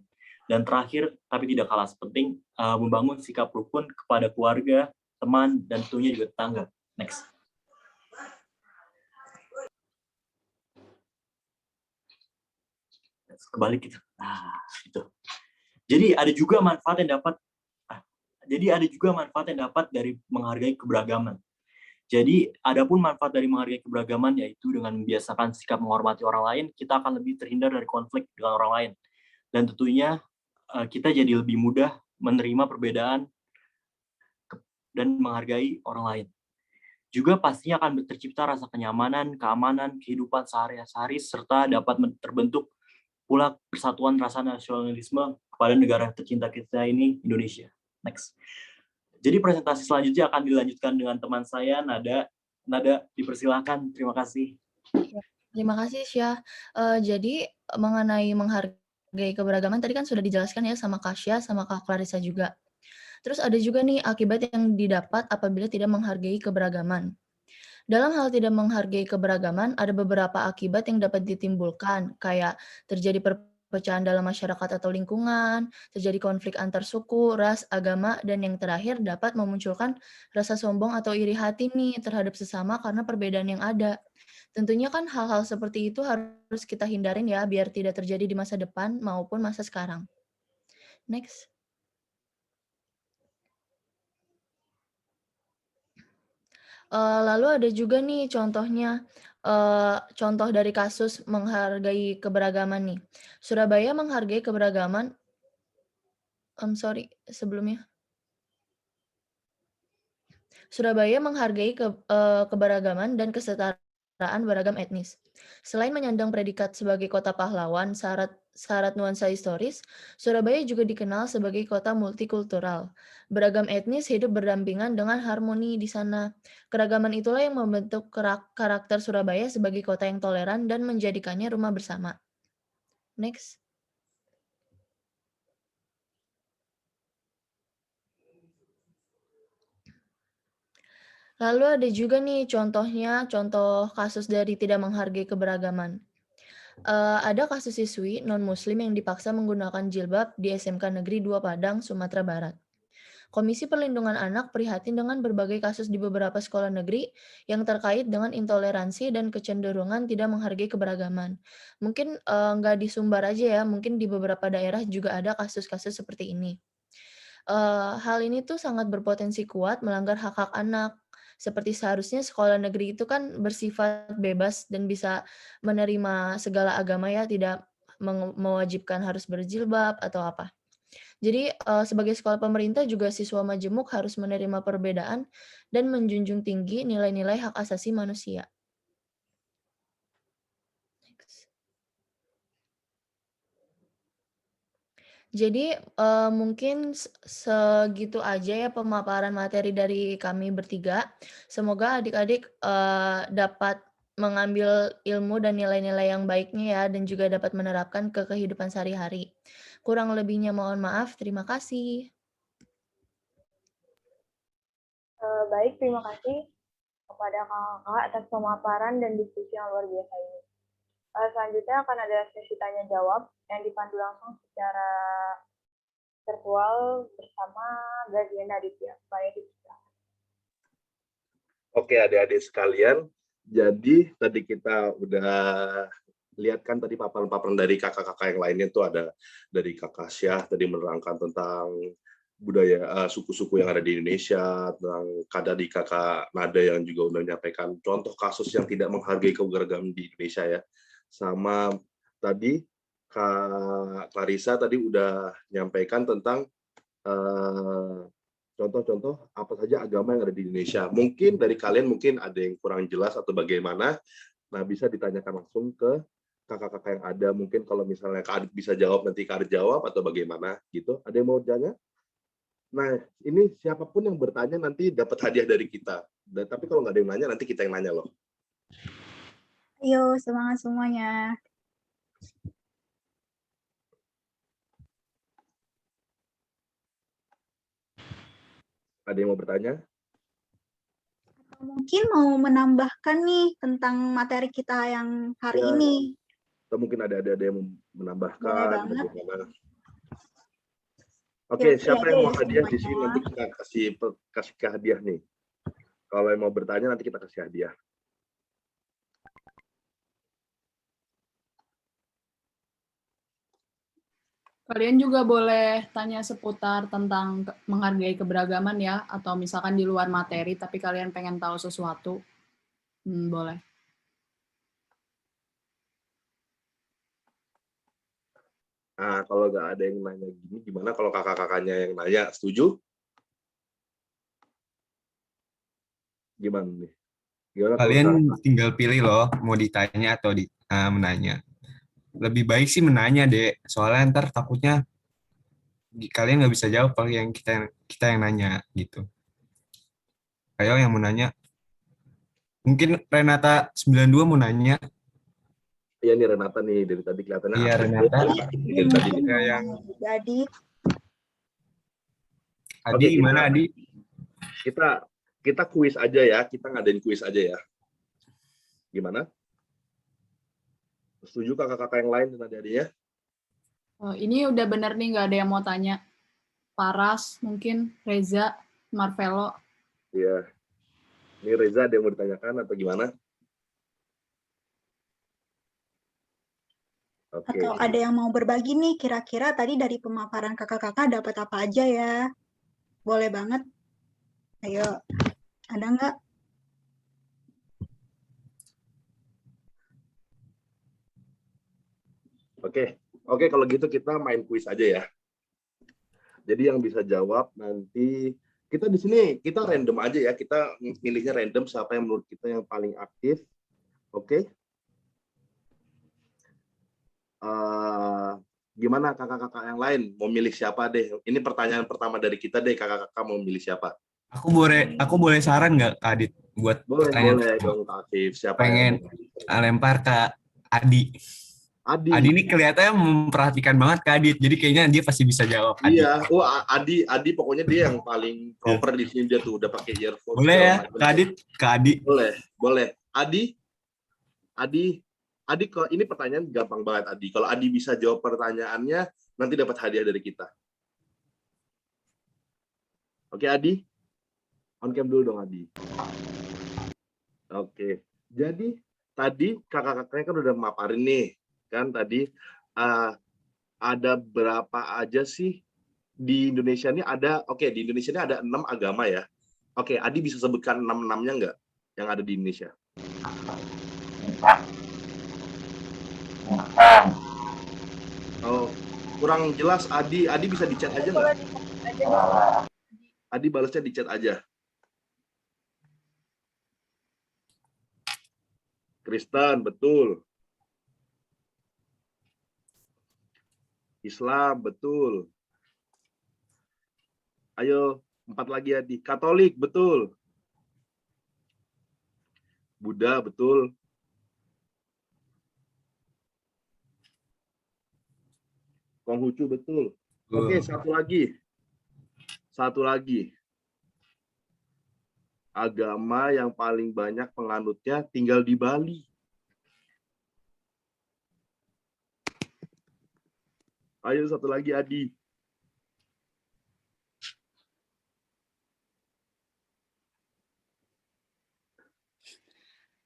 Dan terakhir, tapi tidak kalah penting, membangun sikap rukun kepada keluarga, teman, dan tentunya juga tetangga. Next. Kebalik gitu. Gitu. Jadi ada juga manfaat yang dapat dari menghargai keberagaman. Jadi adapun manfaat dari menghargai keberagaman yaitu dengan membiasakan sikap menghormati orang lain, kita akan lebih terhindar dari konflik dengan orang lain. Dan tentunya kita jadi lebih mudah menerima perbedaan dan menghargai orang lain. Juga pastinya akan tercipta rasa kenyamanan, keamanan, kehidupan sehari-hari, serta dapat terbentuk pula persatuan rasa nasionalisme kepada negara tercinta kita ini, Indonesia. Next. Jadi presentasi selanjutnya akan dilanjutkan dengan teman saya, Nada. Nada, dipersilakan. Terima kasih. Terima kasih, Syah. Jadi mengenai menghargai keberagaman tadi kan sudah dijelaskan ya sama Kak Syah, sama Kak Clarissa juga. Terus ada juga nih akibat yang didapat apabila tidak menghargai keberagaman. Dalam hal tidak menghargai keberagaman, ada beberapa akibat yang dapat ditimbulkan, kayak terjadi perpecahan dalam masyarakat atau lingkungan, terjadi konflik antar suku, ras, agama, dan yang terakhir dapat memunculkan rasa sombong atau iri hati nih terhadap sesama karena perbedaan yang ada. Tentunya kan hal-hal seperti itu harus kita hindarin ya, biar tidak terjadi di masa depan maupun masa sekarang. Next. Lalu ada juga nih contohnya, contoh dari kasus menghargai keberagaman nih. Surabaya menghargai keberagaman sebelumnya. Surabaya menghargai keberagaman dan kesetaraan beragam etnis. Selain menyandang predikat sebagai kota pahlawan syarat nuansa historis, Surabaya juga dikenal sebagai kota multikultural. Beragam etnis hidup berdampingan dengan harmoni di sana. Keragaman itulah yang membentuk karakter Surabaya sebagai kota yang toleran dan menjadikannya rumah bersama. Next. Lalu ada juga nih contoh kasus dari tidak menghargai keberagaman. Ada kasus siswi non-muslim yang dipaksa menggunakan jilbab di SMK Negeri 2 Padang, Sumatera Barat. Komisi Perlindungan Anak prihatin dengan berbagai kasus di beberapa sekolah negeri yang terkait dengan intoleransi dan kecenderungan tidak menghargai keberagaman. Mungkin nggak di Sumbar aja ya, mungkin di beberapa daerah juga ada kasus-kasus seperti ini. Hal ini tuh sangat berpotensi kuat melanggar hak-hak anak. Seperti seharusnya sekolah negeri itu kan bersifat bebas dan bisa menerima segala agama ya, tidak mewajibkan harus berjilbab atau apa. Jadi sebagai sekolah pemerintah juga siswa majemuk harus menerima perbedaan dan menjunjung tinggi nilai-nilai hak asasi manusia. Jadi mungkin segitu aja ya pemaparan materi dari kami bertiga. Semoga adik-adik dapat mengambil ilmu dan nilai-nilai yang baiknya ya, dan juga dapat menerapkan ke kehidupan sehari-hari. Kurang lebihnya mohon maaf. Terima kasih. Baik, terima kasih kepada kakak-kakak atas pemaparan dan diskusi yang luar biasa ini. Selanjutnya akan ada sesi tanya jawab yang dipandu langsung secara virtual bersama Gazian Aditya. Oke, adik-adik sekalian. Jadi tadi kita udah lihat kan tadi paparan-paparan dari kakak-kakak yang lainnya itu ada dari Kakak Syah tadi menerangkan tentang budaya suku-suku yang ada di Indonesia, tentang di Kakak Nada yang juga udah menyampaikan contoh kasus yang tidak menghargai keberagaman di Indonesia ya. Sama tadi Kak Clarissa tadi udah menyampaikan tentang contoh-contoh apa saja agama yang ada di Indonesia. Mungkin dari kalian mungkin ada yang kurang jelas atau bagaimana, nah bisa ditanyakan langsung ke kakak-kakak yang ada. Mungkin kalau misalnya Kak Adit bisa jawab, nanti Kak Adit jawab atau bagaimana gitu. Ada yang mau tanya? Nah, ini siapapun yang bertanya nanti dapat hadiah dari kita. Tapi kalau nggak ada yang nanya, nanti kita yang nanya loh. Ayo, semangat semuanya. Ada yang mau bertanya? Mungkin mau menambahkan nih tentang materi kita yang hari Ya, ini. atau mungkin ada yang menambahkan bagaimana. Oke, Pilih siapa aja yang mau ya hadiah di sini semuanya. nanti kita kasih hadiah nih. Kalau yang mau bertanya nanti kita kasih hadiah. Kalian juga boleh tanya seputar tentang menghargai keberagaman ya, atau misalkan di luar materi tapi kalian pengen tahu sesuatu. Boleh. Nah, kalau nggak ada yang nanya gini, gimana kalau kakak-kakaknya yang nanya? Setuju? Gimana nih? Gimana Kalian tinggal pilih loh, mau ditanya atau menanya. Lebih baik sih menanya, Dek. Soalnya ntar takutnya kalian nggak bisa jawab kalau yang kita yang nanya gitu. Ayo yang mau nanya. Mungkin Renata 92 mau nanya. Iya nih Renata nih dari tadi kelihatannya. Iya Renata. Dari tadi. Yang jadi. Adi gimana Adi? Kita kuis aja ya. Kita ngadain kuis aja ya. Gimana? Setuju kakak-kakak yang lain dan adik-adiknya? Ini udah bener nih, nggak ada yang mau tanya. Paras, mungkin Reza, Marvelo. Iya. Ini Reza ada yang mau ditanyakan atau gimana? Oke. Atau ada yang mau berbagi nih, kira-kira tadi dari pemaparan kakak-kakak dapat apa aja ya? Boleh banget. Ayo, ada nggak? Oke, kalau gitu kita main kuis aja ya. Jadi yang bisa jawab nanti kita di sini kita random aja ya, kita milihnya random siapa yang menurut kita yang paling aktif. Oke. Gimana kakak-kakak yang lain mau milih siapa deh? Ini pertanyaan pertama dari kita deh, kakak-kakak mau milih siapa? Aku boleh saran nggak Kak Adit buat pertanyaan? Boleh dong Kak Akif. Siapa Pengen yang lempar ke Adi. Adi ini kelihatannya memperhatikan banget Kak Adit, jadi kayaknya dia pasti bisa jawab. Iya, Adi pokoknya dia yang paling proper di sini, dia tuh udah pakai earphone. Boleh ya, Kak Adi. Boleh. Adi, kalau ini pertanyaan gampang banget Adi. Kalau Adi bisa jawab pertanyaannya, nanti dapat hadiah dari kita. Oke Adi, on cam dulu dong Adi. Oke, jadi tadi kakak-kakaknya kan udah maparin nih, kan tadi ada berapa aja sih di Indonesia ini ada, di Indonesia ini ada 6 agama ya. Oke, Adi bisa sebutkan 6-6-nya nggak yang ada di Indonesia? Oh, kurang jelas Adi bisa di chat aja nggak? Adi balasnya di chat aja. Kristen, betul. Islam, betul. Ayo, 4 lagi Adi. Katolik, betul. Buddha, betul. Konghucu, betul. Oke, satu lagi. Agama yang paling banyak penganutnya tinggal di Bali. Ayo, satu lagi Adi.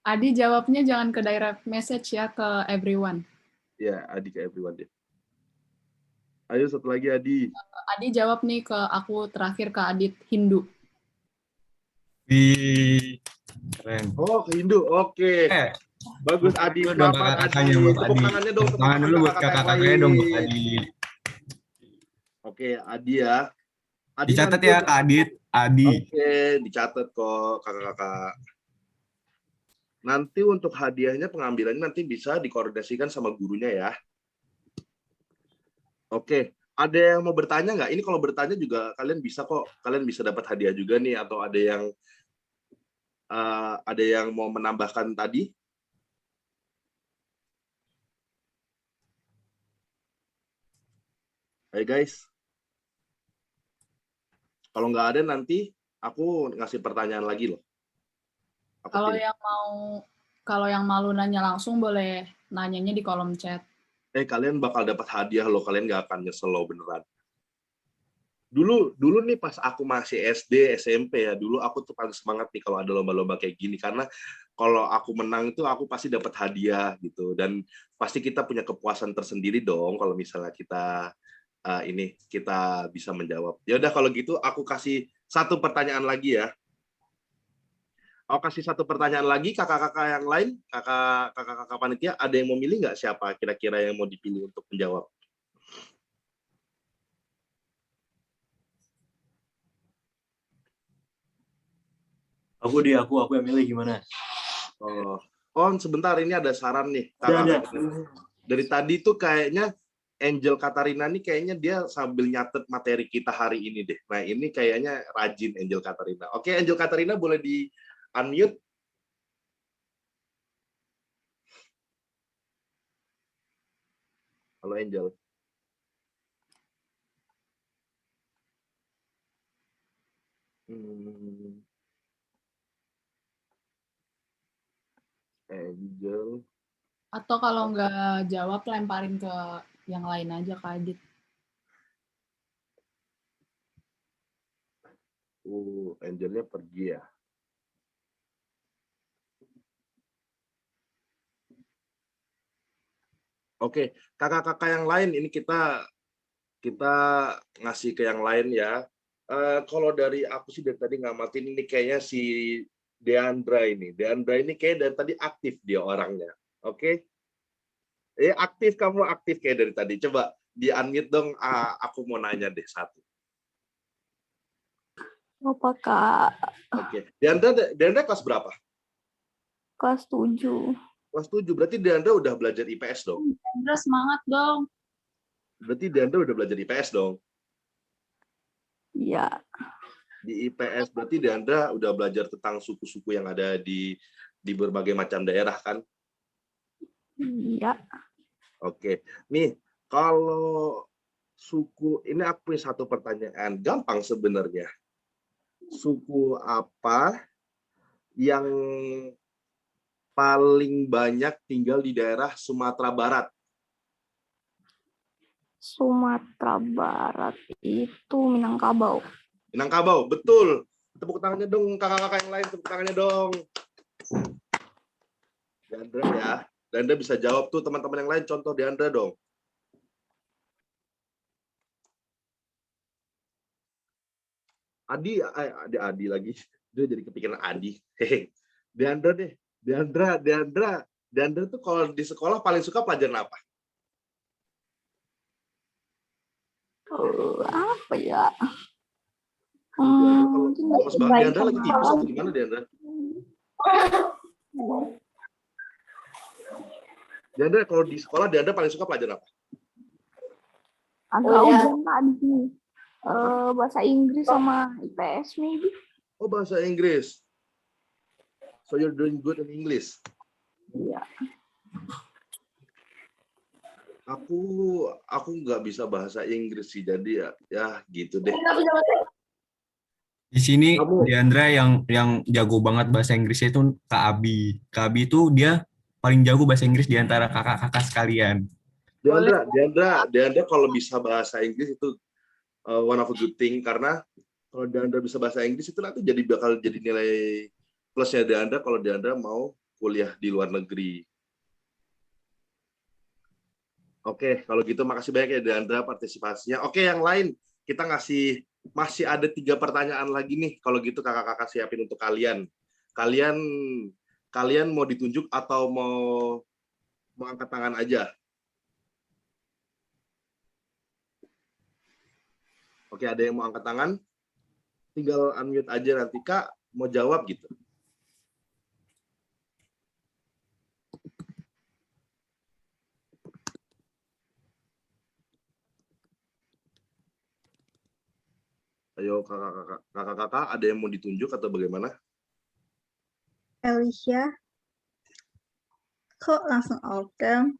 Adi jawabnya jangan ke direct message ya, ke everyone. Ya, Adi ke everyone deh. Ayo satu lagi Adi. Adi jawab nih ke aku terakhir, ke Adit, Hindu. Keren. Oh, ke Hindu. Oke. Bagus Adi. Selamat Adi. Tepuk tangannya dong. Tepuk tangan dulu buat kakak-kakaknya dong buat Adi. Oke, Adi ya. Dicatat ya Kak Adit. Adi. Oke, dicatat kok kakak-kakak. Nanti untuk hadiahnya pengambilannya nanti bisa dikoordinasikan sama gurunya ya. Oke, ada yang mau bertanya nggak? Ini kalau bertanya juga kalian bisa kok. Kalian bisa dapat hadiah juga nih. Atau ada yang mau menambahkan tadi? Hai guys. Kalau nggak ada nanti aku ngasih pertanyaan lagi loh. Kalau yang malu nanya langsung boleh nanyanya di kolom chat. Kalian bakal dapat hadiah loh, kalian nggak akan nyesel loh beneran. Dulu nih pas aku masih SD, SMP ya, dulu aku tuh paling semangat nih kalau ada lomba-lomba kayak gini, karena kalau aku menang itu aku pasti dapat hadiah gitu, dan pasti kita punya kepuasan tersendiri dong kalau misalnya kita kita bisa menjawab. Ya udah kalau gitu aku kasih satu pertanyaan lagi ya. Aku kasih satu pertanyaan lagi, kakak-kakak yang lain, kakak-kakak panitia, ada yang mau milih nggak siapa kira-kira yang mau dipilih untuk menjawab? Aku yang milih gimana? Oh, sebentar ini ada saran nih. Dari tadi tuh kayaknya Angel Katarina nih kayaknya dia sambil nyatet materi kita hari ini deh. Nah ini kayaknya rajin Angel Katarina. Oke, Angel Katarina boleh di unmute. Halo Angel. Angel. Atau kalau nggak jawab, lemparin ke yang lain aja, Kak Adit. Angelnya pergi ya. Oke, kakak-kakak yang lain ini kita ngasih ke yang lain ya. Kalau dari aku sih dari tadi ngamatin ini kayaknya si Deandra ini. Deandra ini kayak dari tadi aktif dia orangnya. Oke. Aktif, kamu aktif kayak dari tadi. Coba di unmute dong, aku mau nanya deh satu. Apa Kak? Oke. Diandra kelas berapa? Kelas 7. Kelas 7. Berarti Diandra udah belajar IPS dong? Diandra semangat dong. Berarti Diandra udah belajar IPS dong? Iya. Di IPS berarti Diandra udah belajar tentang suku-suku yang ada di berbagai macam daerah kan? Iya. Oke. Nih, kalau suku, ini aku punya satu pertanyaan. Gampang sebenarnya. Suku apa yang paling banyak tinggal di daerah Sumatera Barat? Sumatera Barat itu Minangkabau. Minangkabau, betul. Tepuk tangannya dong, kakak-kakak yang lain, tepuk tangannya dong. Diandra ya. Diandra bisa jawab tuh, teman-teman yang lain, contoh Diandra dong. Adi lagi. Dia jadi kepikiran Adi. Hehe. Diandra deh. Diandra tuh kalau di sekolah paling suka pelajaran apa? Apa ya? Diandra lagi tipis atau gimana Diandra? Diandra kalau di sekolah Diandra paling suka pelajaran apa? Agak ujian tadi. Bahasa Inggris sama IPS maybe. Oh, bahasa Inggris. So you're doing good in English. Iya. Aku nggak bisa bahasa Inggris sih, jadi ya gitu deh. Di sini Diandra yang jago banget bahasa Inggrisnya itu Kak Abi. Kak Abi itu dia paling jago bahasa Inggris di antara kakak-kakak sekalian. Diandra kalau bisa bahasa Inggris itu one of a good thing, karena kalau Diandra bisa bahasa Inggris itu nanti bakal jadi nilai plusnya Diandra kalau Diandra mau kuliah di luar negeri. Oke, kalau gitu makasih banyak ya Diandra partisipasinya. Oke, yang lain kita masih ada 3 pertanyaan lagi nih. Kalau gitu kakak-kakak siapin untuk kalian. Kalian mau ditunjuk atau mau angkat tangan aja? Oke, ada yang mau angkat tangan? Tinggal unmute aja nanti Kak mau jawab gitu. Ayo kakak-kakak, ada yang mau ditunjuk atau bagaimana? Alicia. Kok langsung open?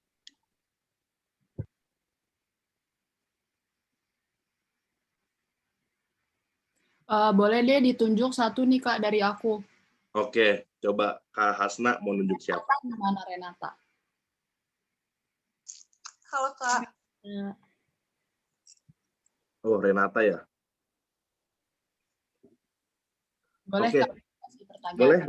Boleh deh ditunjuk satu nih Kak dari aku. Oke, coba Kak Hasna mau nunjuk siapa? Mana Renata? Halo Kak. Oh, Renata ya? Boleh Oke. Kak, kasih pertanyaan. Boleh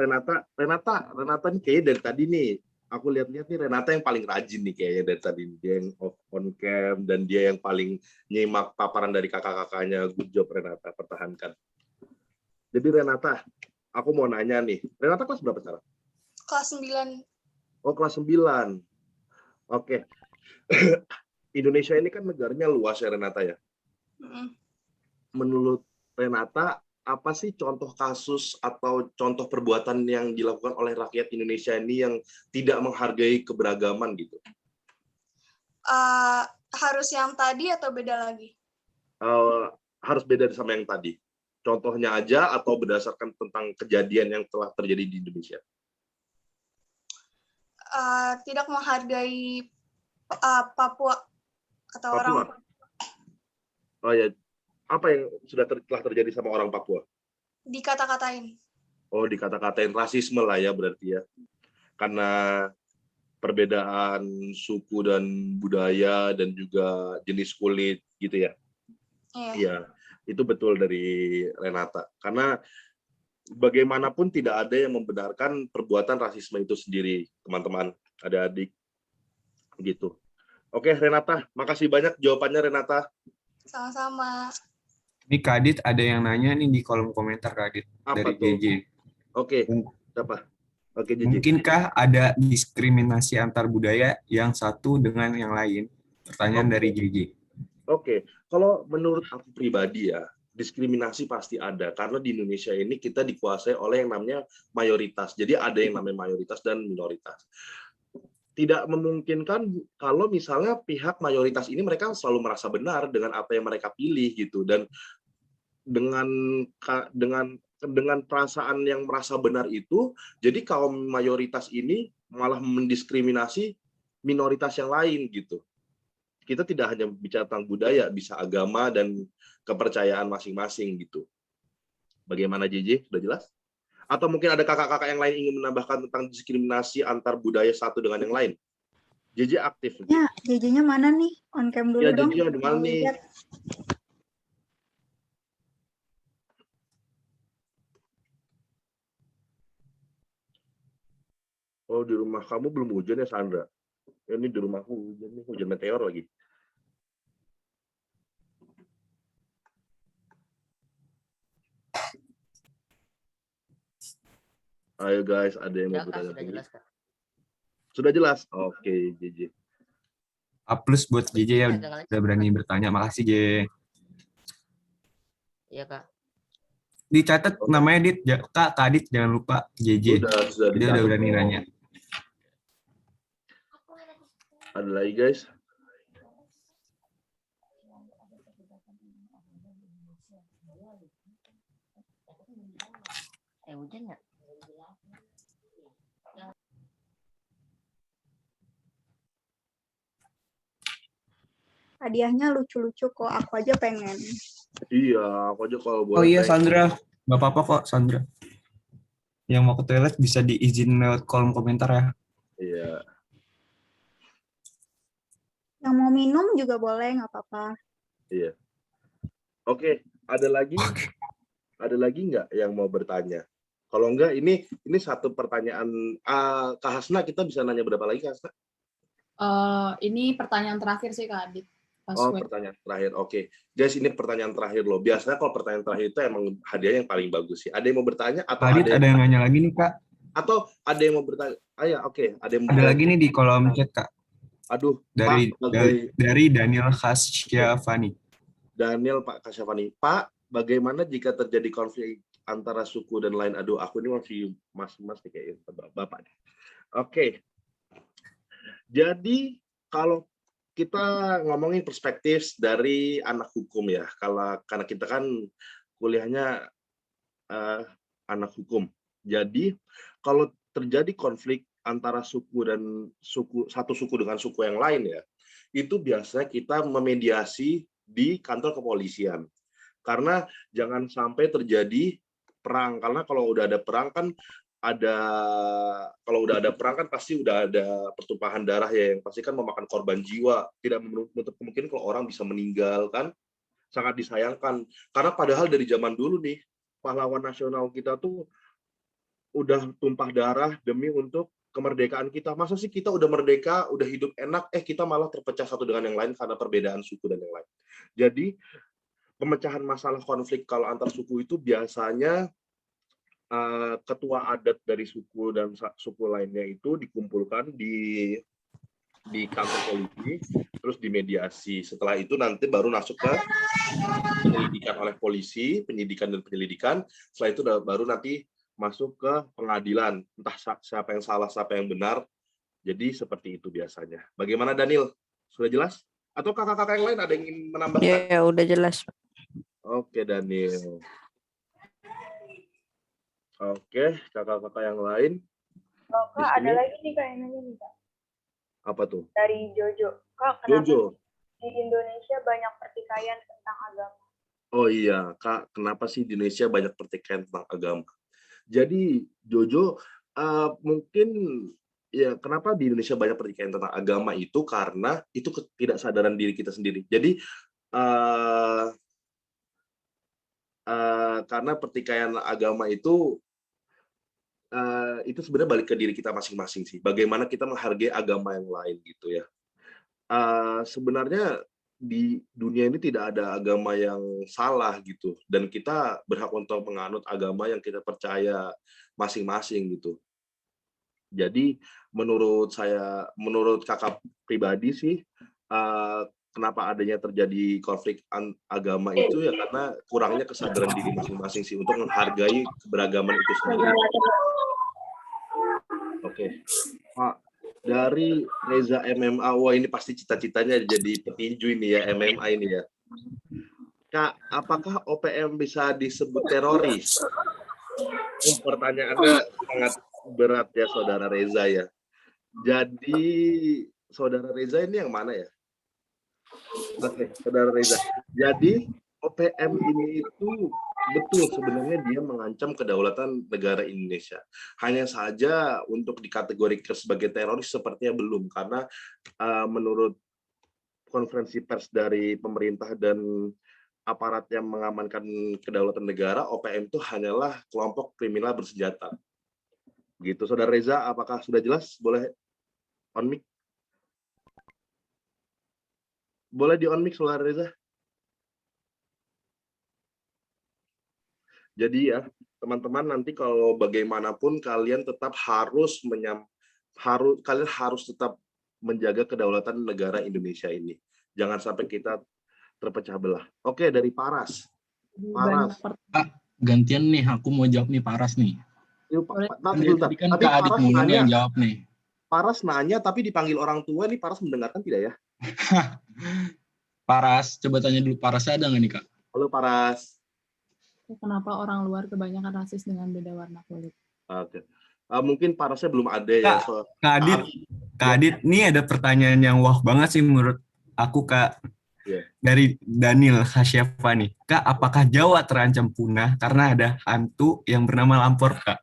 Renata nih kayaknya dari tadi nih, aku lihat-lihat nih Renata yang paling rajin nih kayaknya dari tadi. Dia yang on cam dan dia yang paling nyimak paparan dari kakak-kakaknya. Good job Renata, pertahankan. Jadi Renata, aku mau nanya nih. Renata kelas berapa sekarang? Kelas 9. Oh, kelas 9. Oke. Indonesia ini kan negaranya luas ya Renata ya. Menurut Renata, apa sih contoh kasus atau contoh perbuatan yang dilakukan oleh rakyat Indonesia ini yang tidak menghargai keberagaman gitu? Harus yang tadi atau beda lagi? Harus beda sama yang tadi. Contohnya aja atau berdasarkan tentang kejadian yang telah terjadi di Indonesia? Tidak menghargai Papua atau Papua. orang. Oh ya, apa yang telah terjadi sama orang Papua? Dikata-katain. Oh, dikata-katain, rasisme lah ya berarti ya. Karena perbedaan suku dan budaya dan juga jenis kulit gitu ya. Iya, itu betul dari Renata. Karena bagaimanapun tidak ada yang membenarkan perbuatan rasisme itu sendiri, teman-teman, adik-adik gitu. Oke, Renata, makasih banyak jawabannya Renata. Sama-sama. Ini Kak Adit ada yang nanya nih di kolom komentar Kak Adit dari tuh? JJ. Oke, siapa? Oke, JJ. Mungkinkah ada diskriminasi antar budaya yang satu dengan yang lain? Pertanyaan dari JJ. Oke, kalau menurut aku pribadi ya, diskriminasi pasti ada, karena di Indonesia ini kita dikuasai oleh yang namanya mayoritas. Jadi ada yang namanya mayoritas dan minoritas. Tidak memungkinkan kalau misalnya pihak mayoritas ini mereka selalu merasa benar dengan apa yang mereka pilih gitu, dan dengan perasaan yang merasa benar itu, jadi kaum mayoritas ini malah mendiskriminasi minoritas yang lain gitu. Kita tidak hanya bicara tentang budaya, bisa agama dan kepercayaan masing-masing gitu. Bagaimana JJ? Sudah jelas? Atau mungkin ada kakak-kakak yang lain ingin menambahkan tentang diskriminasi antar budaya satu dengan yang lain? JJ aktif. Ya, JJ-nya mana nih? On cam dulu Ya, dong. JJ di mana nih? Oh, di rumah kamu belum hujan ya, Sandra? Ini di rumahku hujan nih, hujan meteor lagi. Ayo guys, ada yang mau bertanya lagi? Sudah jelas? Oke, JJ. A+ buat JJ ya, udah berani bertanya. Makasih, J. Iya, Kak. Dicatat namanya, Dit. Kak Adit, jangan lupa JJ. Sudah Dia udah berani nanya. Ada lagi, guys? Hujan nggak? Hadiahnya lucu-lucu kok, aku aja pengen. Iya, aku aja kalau boleh. Oh iya, Sandra. Nggak apa-apa kok, Sandra. Yang mau ke toilet bisa diizin lewat kolom komentar ya. Iya. Yang mau minum juga boleh, nggak apa-apa. Iya. Oke, ada lagi? Ada lagi nggak yang mau bertanya? Kalau enggak, ini satu pertanyaan. Kak Hasna, kita bisa nanya berapa lagi, Kak Hasna? Ini pertanyaan terakhir sih, Kak Adit. Pertanyaan terakhir. Oke. Guys, ini pertanyaan terakhir loh. Biasanya kalau pertanyaan terakhir itu emang hadiah yang paling bagus sih. Ada yang mau bertanya? Atau Adit, ada yang nanya lagi nih, Kak. Atau ada yang mau bertanya? Ya, oke. Ada yang mau Ada lagi nih di kolom chat, Kak. Aduh, dari Daniel Khasyafani. Daniel Pak Khasyafani. Pak, bagaimana jika terjadi konflik antara suku dan lain? Aduh, aku ini masih mas nih kayak Bapak. Oke. Jadi, kalau kita ngomongin perspektif dari anak hukum ya, karena kita kan kuliahnya anak hukum. Jadi kalau terjadi konflik antara satu suku dengan suku yang lain ya, itu biasanya kita memediasi di kantor kepolisian. Karena jangan sampai terjadi perang, karena kalau udah ada perang kan pasti udah ada pertumpahan darah ya, yang pasti kan memakan korban jiwa. Tidak menutup kemungkinan kalau orang bisa meninggal kan, sangat disayangkan. Karena padahal dari zaman dulu nih, pahlawan nasional kita tuh udah tumpah darah demi untuk kemerdekaan kita. Masa sih kita udah merdeka, udah hidup enak, kita malah terpecah satu dengan yang lain karena perbedaan suku dan yang lain. Jadi pemecahan masalah konflik kalau antar suku itu biasanya ketua adat dari suku dan suku lainnya itu dikumpulkan di kantor polisi, terus dimediasi. Setelah itu nanti baru masuk ke penyelidikan oleh polisi, penyidikan dan penyelidikan. Setelah itu baru nanti masuk ke pengadilan, entah siapa yang salah, siapa yang benar. Jadi seperti itu biasanya. Bagaimana Daniel? Sudah jelas? Atau kakak-kakak yang lain ada yang ingin menambahkan? Ya, udah jelas. Oke, Daniel. Oke, kakak-kakak yang lain. Kak, ada lagi nih Kak yang nanya nih Kak. Apa tuh? Dari Jojo. Kak, kenapa Jojo. di Indonesia banyak pertikaian tentang agama? Oh iya, Kak, kenapa sih di Indonesia banyak pertikaian tentang agama? Jadi, Jojo, mungkin ya kenapa di Indonesia banyak pertikaian tentang agama itu karena itu ketidaksadaran diri kita sendiri. Jadi, karena pertikaian agama itu sebenarnya balik ke diri kita masing-masing sih. Bagaimana kita menghargai agama yang lain gitu ya. Sebenarnya di dunia ini tidak ada agama yang salah gitu, dan kita berhak untuk menganut agama yang kita percaya masing-masing gitu. Jadi menurut kakak pribadi sih, kenapa adanya terjadi konflik agama itu ya karena kurangnya kesadaran diri masing-masing sih untuk menghargai keberagaman itu sendiri. Oke, Pak, dari Reza MMA, wah ini pasti cita-citanya jadi petinju ini ya, MMA ini ya. Kak, apakah OPM bisa disebut teroris? Pertanyaannya sangat berat ya, Saudara Reza ya. Jadi, Saudara Reza ini yang mana ya? Oke, Saudara Reza. Jadi, OPM ini itu betul sebenarnya dia mengancam kedaulatan negara Indonesia. Hanya saja untuk dikategorikan sebagai teroris sepertinya belum, karena menurut konferensi pers dari pemerintah dan aparat yang mengamankan kedaulatan negara, OPM itu hanyalah kelompok kriminal bersenjata. Gitu, Saudara Reza, apakah sudah jelas? Boleh on mic? Boleh di on mic, Saudara Reza? Jadi ya, teman-teman nanti kalau bagaimanapun kalian tetap kalian harus tetap menjaga kedaulatan negara Indonesia ini. Jangan sampai kita terpecah belah. Oke, dari Paras. Paras. Gantian nih, aku mau jawab nih Paras nih. Tadi kan Kak Adik Muni yang jawab nih. Paras nanya tapi dipanggil orang tua nih, Paras mendengarkan tidak ya? Paras, coba tanya dulu Parasnya ada nggak nih Kak? Halo Paras. Kenapa orang luar kebanyakan rasis dengan beda warna kulit? Oke. Mungkin Parasnya belum ada ya. Kak Adit, ini ada pertanyaan yang wah banget sih menurut aku Kak. Yeah. Dari Daniel Khasyafa nih. Kak, apakah Jawa terancam punah karena ada hantu yang bernama Lampor Kak?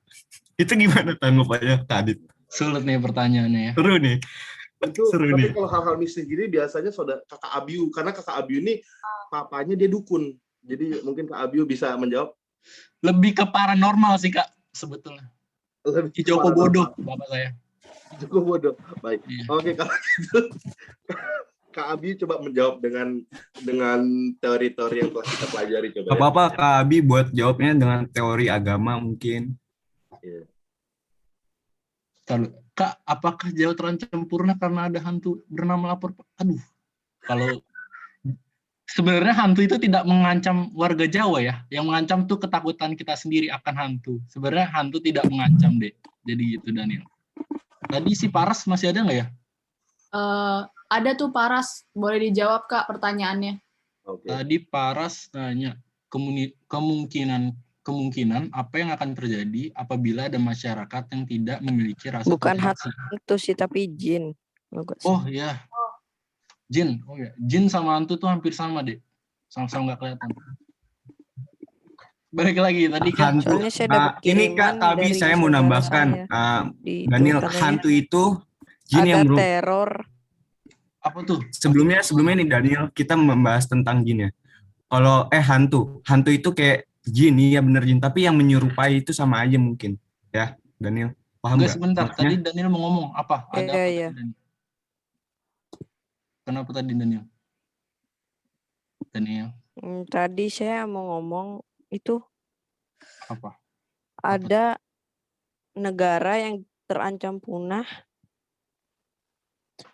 Itu gimana tanggapannya Kak Adit? Sulit nih pertanyaannya ya. Seru nih. Itu, tapi kalau hal-hal mistis gini biasanya Kakak Abiu, karena Kakak Abiu ini papanya dia dukun. Jadi mungkin Kak Abiu bisa menjawab. Lebih ke paranormal sih Kak sebetulnya. Joko Bodo bapak saya. Joko Bodo. Baik. Iya. Oke, kalau gitu Kak Abi coba menjawab dengan teori-teori yang telah kita pelajari coba. Gak apa-apa Kak Abi buat jawabnya dengan teori agama mungkin. Iya. Kak, apakah Jawa terancam punah karena ada hantu bernama Lapor? Aduh. Kalau sebenarnya hantu itu tidak mengancam warga Jawa ya. Yang mengancam tuh ketakutan kita sendiri akan hantu. Sebenarnya hantu tidak mengancam deh. Jadi gitu Daniel. Tadi si Paras masih ada nggak ya? Ada tuh Paras. Boleh dijawab Kak pertanyaannya. Okay. Tadi Paras nanya kemungkinan apa yang akan terjadi apabila ada masyarakat yang tidak memiliki rasa bukan toleransi. hantu sih tapi jin. Oh ya. Jin, oh ya, jin sama hantu tuh hampir sama deh, sama-sama nggak kelihatan. Balik lagi tadi kan. Ini Kak, tapi saya mau nambahkan, Daniel, hantu itu jin yang teror. Apa tuh? Sebelumnya nih Daniel, kita membahas tentang jin ya. Kalau hantu itu kayak jin, iya bener jin, tapi yang menyerupai itu sama aja mungkin, ya Daniel. Paham nggak? Sebentar, tadi Daniel mau ngomong apa? Ada apa? Iya. Kenapa tadi Daniel? Tadi saya mau ngomong itu apa? Ada negara yang terancam punah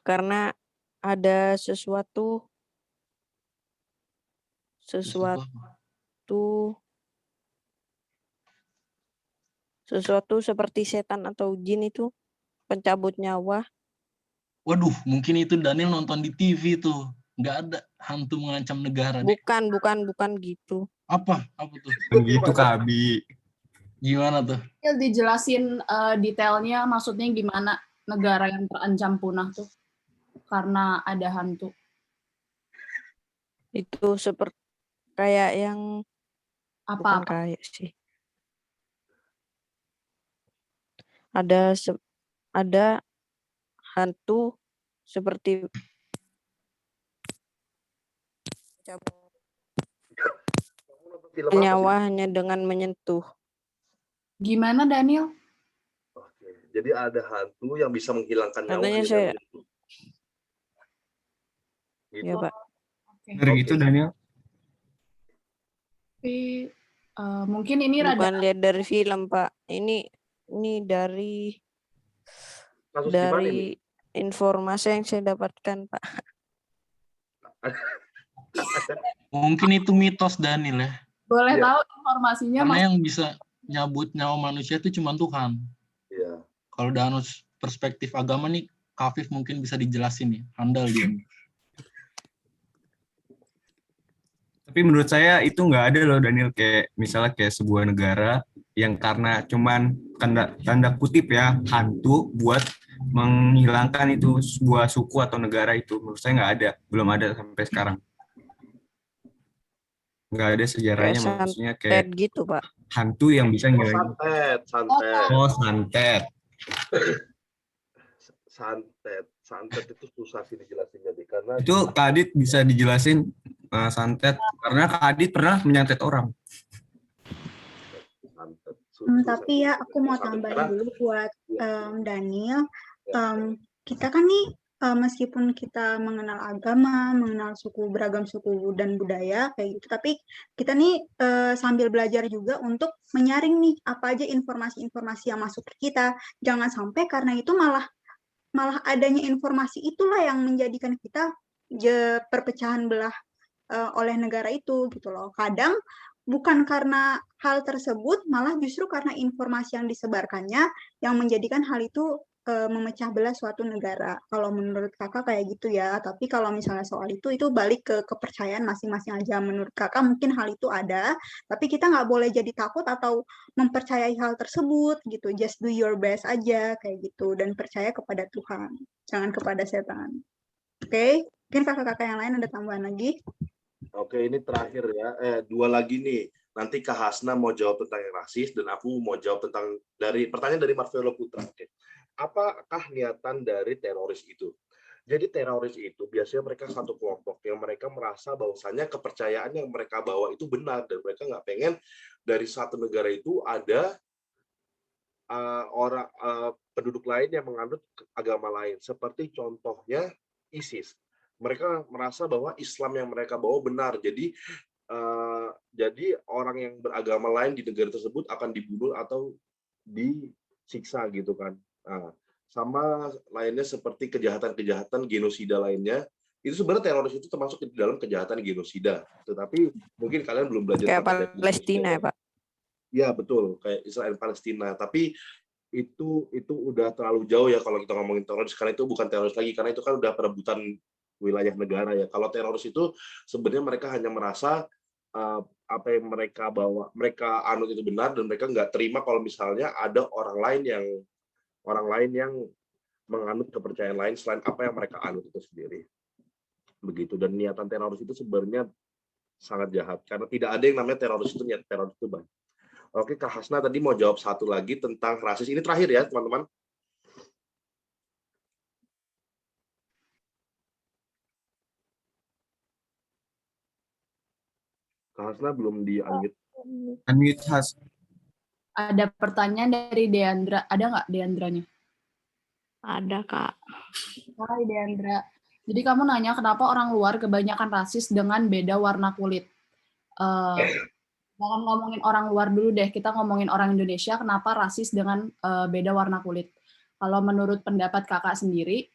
karena ada sesuatu seperti setan atau jin itu pencabut nyawa. Waduh, mungkin itu Daniel nonton di TV tuh. Nggak ada hantu mengancam negara. Bukan gitu. Apa tuh? Gitu Kak Abi. Gimana tuh? Dijelasin detailnya, maksudnya gimana negara yang terancam punah tuh karena ada hantu. Itu seperti kayak yang apa? Kayak sih. Ada hantu seperti nyawa hanya dengan menyentuh. Gimana Daniel? Oke, jadi ada hantu yang bisa menghilangkan nyawa. Katanya saya. Gitu. Ya Pak. Dari gitu Daniel. Tapi mungkin ini bukan lihat dari film Pak. Ini dari informasi yang saya dapatkan Pak. Mungkin itu mitos Daniel ya. Boleh Iya. tahu informasinya Karena Mas? yang bisa nyabut nyawa manusia itu cuma Tuhan. Iya. Kalau dari perspektif agama nih, Kafif mungkin bisa dijelasin nih. Handal dia nih. Tapi menurut saya itu nggak ada loh Daniel, kayak misalnya kayak sebuah negara yang karena cuman tanda kutip ya hantu buat menghilangkan itu sebuah suku atau negara itu. Menurut saya nggak ada, belum ada sampai sekarang. Nggak ada sejarahnya, Kayak maksudnya santet kayak gitu, Pak. hantu yang bisa ngilangin. Santet. Oh, santet. Santet itu susah sih dijelasin jadi karena Itu Kak Adit bisa dijelasin santet, karena Kak Adit pernah menyantet orang. Tapi ya aku mau tambahin dulu buat Daniel. Kita kan nih meskipun kita mengenal agama, mengenal beragam suku dan budaya kayak gitu, tapi kita nih sambil belajar juga untuk menyaring nih apa aja informasi-informasi yang masuk ke kita. Jangan sampai karena itu malah adanya informasi itulah yang menjadikan kita perpecahan belah oleh negara itu gitu loh. Kadang bukan karena hal tersebut, malah justru karena informasi yang disebarkannya yang menjadikan hal itu memecah belah suatu negara. Kalau menurut kakak kayak gitu ya. Tapi kalau misalnya soal itu balik ke kepercayaan masing-masing aja. Menurut kakak mungkin hal itu ada, tapi kita nggak boleh jadi takut atau mempercayai hal tersebut gitu. Just do your best aja kayak gitu dan percaya kepada Tuhan, jangan kepada setan. Oke? Mungkin kakak-kakak yang lain ada tambahan lagi? Oke, ini terakhir ya. Dua lagi nih. Nanti Kak Hasna mau jawab tentang yang rasis dan aku mau jawab tentang pertanyaan dari Marvelo Putra. Oke. Apakah niatan dari teroris itu? Jadi teroris itu biasanya mereka satu kelompok yang mereka merasa bahwasannya kepercayaan yang mereka bawa itu benar dan mereka nggak pengen dari satu negara itu ada penduduk lain yang menganut agama lain. Seperti contohnya ISIS. Mereka merasa bahwa Islam yang mereka bawa benar. Jadi orang yang beragama lain di negara tersebut akan dibunuh atau disiksa gitu kan. Nah, sama lainnya seperti kejahatan-kejahatan genosida lainnya, itu sebenarnya teroris itu termasuk di dalam kejahatan genosida. Tetapi mungkin kalian belum belajar Kayak Palestina ya, Pak? Ya betul, kayak Israel Palestina. Tapi itu udah terlalu jauh ya kalau kita ngomongin teroris, karena itu bukan teroris lagi, karena itu kan udah perebutan wilayah negara ya. Kalau teroris itu sebenarnya mereka hanya merasa apa yang mereka bawa, mereka anut itu benar dan mereka nggak terima kalau misalnya ada orang lain yang menganut kepercayaan lain selain apa yang mereka anut itu sendiri. Begitu. Dan niatan teroris itu sebenarnya sangat jahat karena tidak ada yang namanya teroris itu niat teroris itu banyak. Oke, Kak Hasna tadi mau jawab satu lagi tentang rasis. Ini terakhir ya, teman-teman. Kak Hasna belum di-unmute. Unmute Has. Ada pertanyaan dari Deandra. Ada nggak Deandranya? Ada, Kak. Hai Deandra. Jadi kamu nanya kenapa orang luar kebanyakan rasis dengan beda warna kulit. Jangan ngomongin orang luar dulu deh, kita ngomongin orang Indonesia kenapa rasis dengan beda warna kulit. Kalau menurut pendapat kakak sendiri,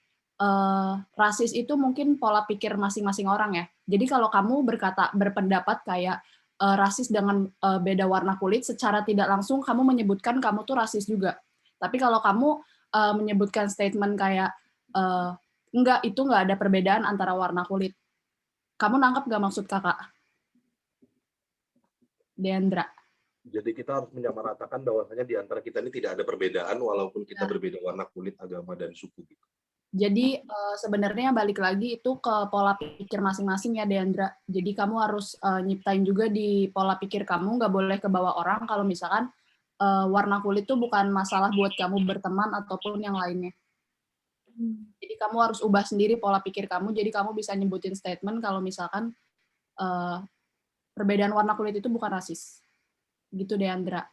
rasis itu mungkin pola pikir masing-masing orang ya. Jadi kalau kamu berpendapat kayak rasis dengan beda warna kulit, secara tidak langsung kamu menyebutkan kamu tuh rasis juga. Tapi kalau kamu menyebutkan statement kayak enggak, itu enggak ada perbedaan antara warna kulit. Kamu nangkep nggak maksud kakak? Deandra. Jadi kita harus menyamaratakan bahwasanya di antara kita ini tidak ada perbedaan walaupun kita berbeda warna kulit, agama, dan suku. Jadi sebenarnya balik lagi itu ke pola pikir masing-masing ya Deandra. Jadi kamu harus nyiptain juga di pola pikir kamu, nggak boleh kebawa orang kalau misalkan warna kulit itu bukan masalah buat kamu berteman ataupun yang lainnya. Jadi kamu harus ubah sendiri pola pikir kamu, jadi kamu bisa nyebutin statement kalau misalkan perbedaan warna kulit itu bukan rasis. Gitu Deandra.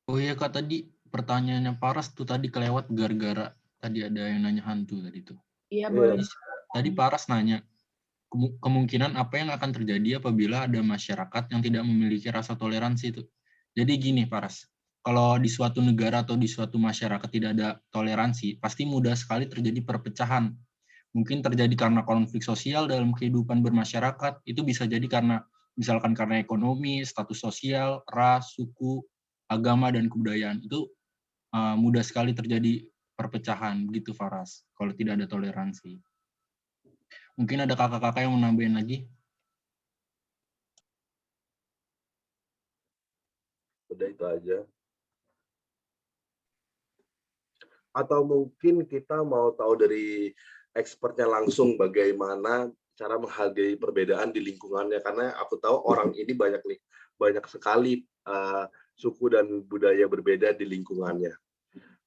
Oh iya Kak, tadi pertanyaannya Paras tuh tadi kelewat gara-gara tadi ada yang nanya hantu tadi tuh. Iya, boleh. Tadi Paras nanya, kemungkinan apa yang akan terjadi apabila ada masyarakat yang tidak memiliki rasa toleransi itu. Jadi gini Paras, kalau di suatu negara atau di suatu masyarakat tidak ada toleransi, pasti mudah sekali terjadi perpecahan. Mungkin terjadi karena konflik sosial dalam kehidupan bermasyarakat, itu bisa jadi karena misalkan karena ekonomi, status sosial, ras, suku, agama, dan kebudayaan. Itu mudah sekali terjadi perpecahan, begitu Faras, kalau tidak ada toleransi. Mungkin ada kakak-kakak yang mau nambahin lagi? Udah itu aja. Atau mungkin kita mau tahu dari expertnya langsung bagaimana cara menghargai perbedaan di lingkungannya, karena aku tahu orang ini banyak sekali suku dan budaya berbeda di lingkungannya.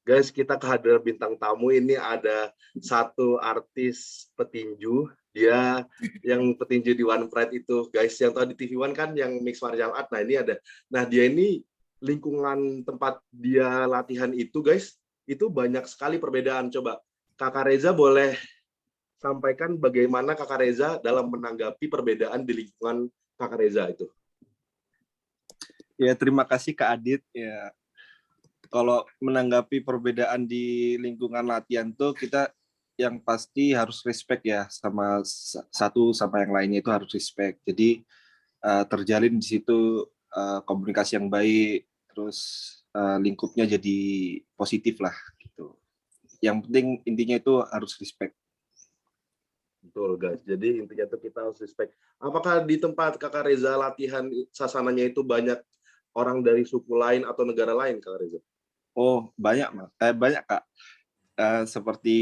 Guys, kita kehadiran bintang tamu ini ada satu artis petinju, dia yang petinju di One Pride itu, guys, yang tahu di TV One kan yang mix martial art. Nah, ini ada. Nah, dia ini lingkungan tempat dia latihan itu, guys, itu banyak sekali perbedaan. Coba Kakak Reza boleh sampaikan bagaimana Kakak Reza dalam menanggapi perbedaan di lingkungan Kakak Reza itu. Ya, terima kasih Kak Adit. Ya, kalau menanggapi perbedaan di lingkungan latihan tuh kita yang pasti harus respect ya, sama satu sama yang lainnya itu harus respect. Jadi terjalin di situ komunikasi yang baik, terus lingkupnya jadi positif lah gitu. Yang penting intinya itu harus respect. Betul guys, jadi intinya itu kita harus respect. Apakah di tempat Kakak Reza latihan sasananya itu banyak orang dari suku lain atau negara lain, Kak Reza? Oh banyak Mas, banyak Kak. Seperti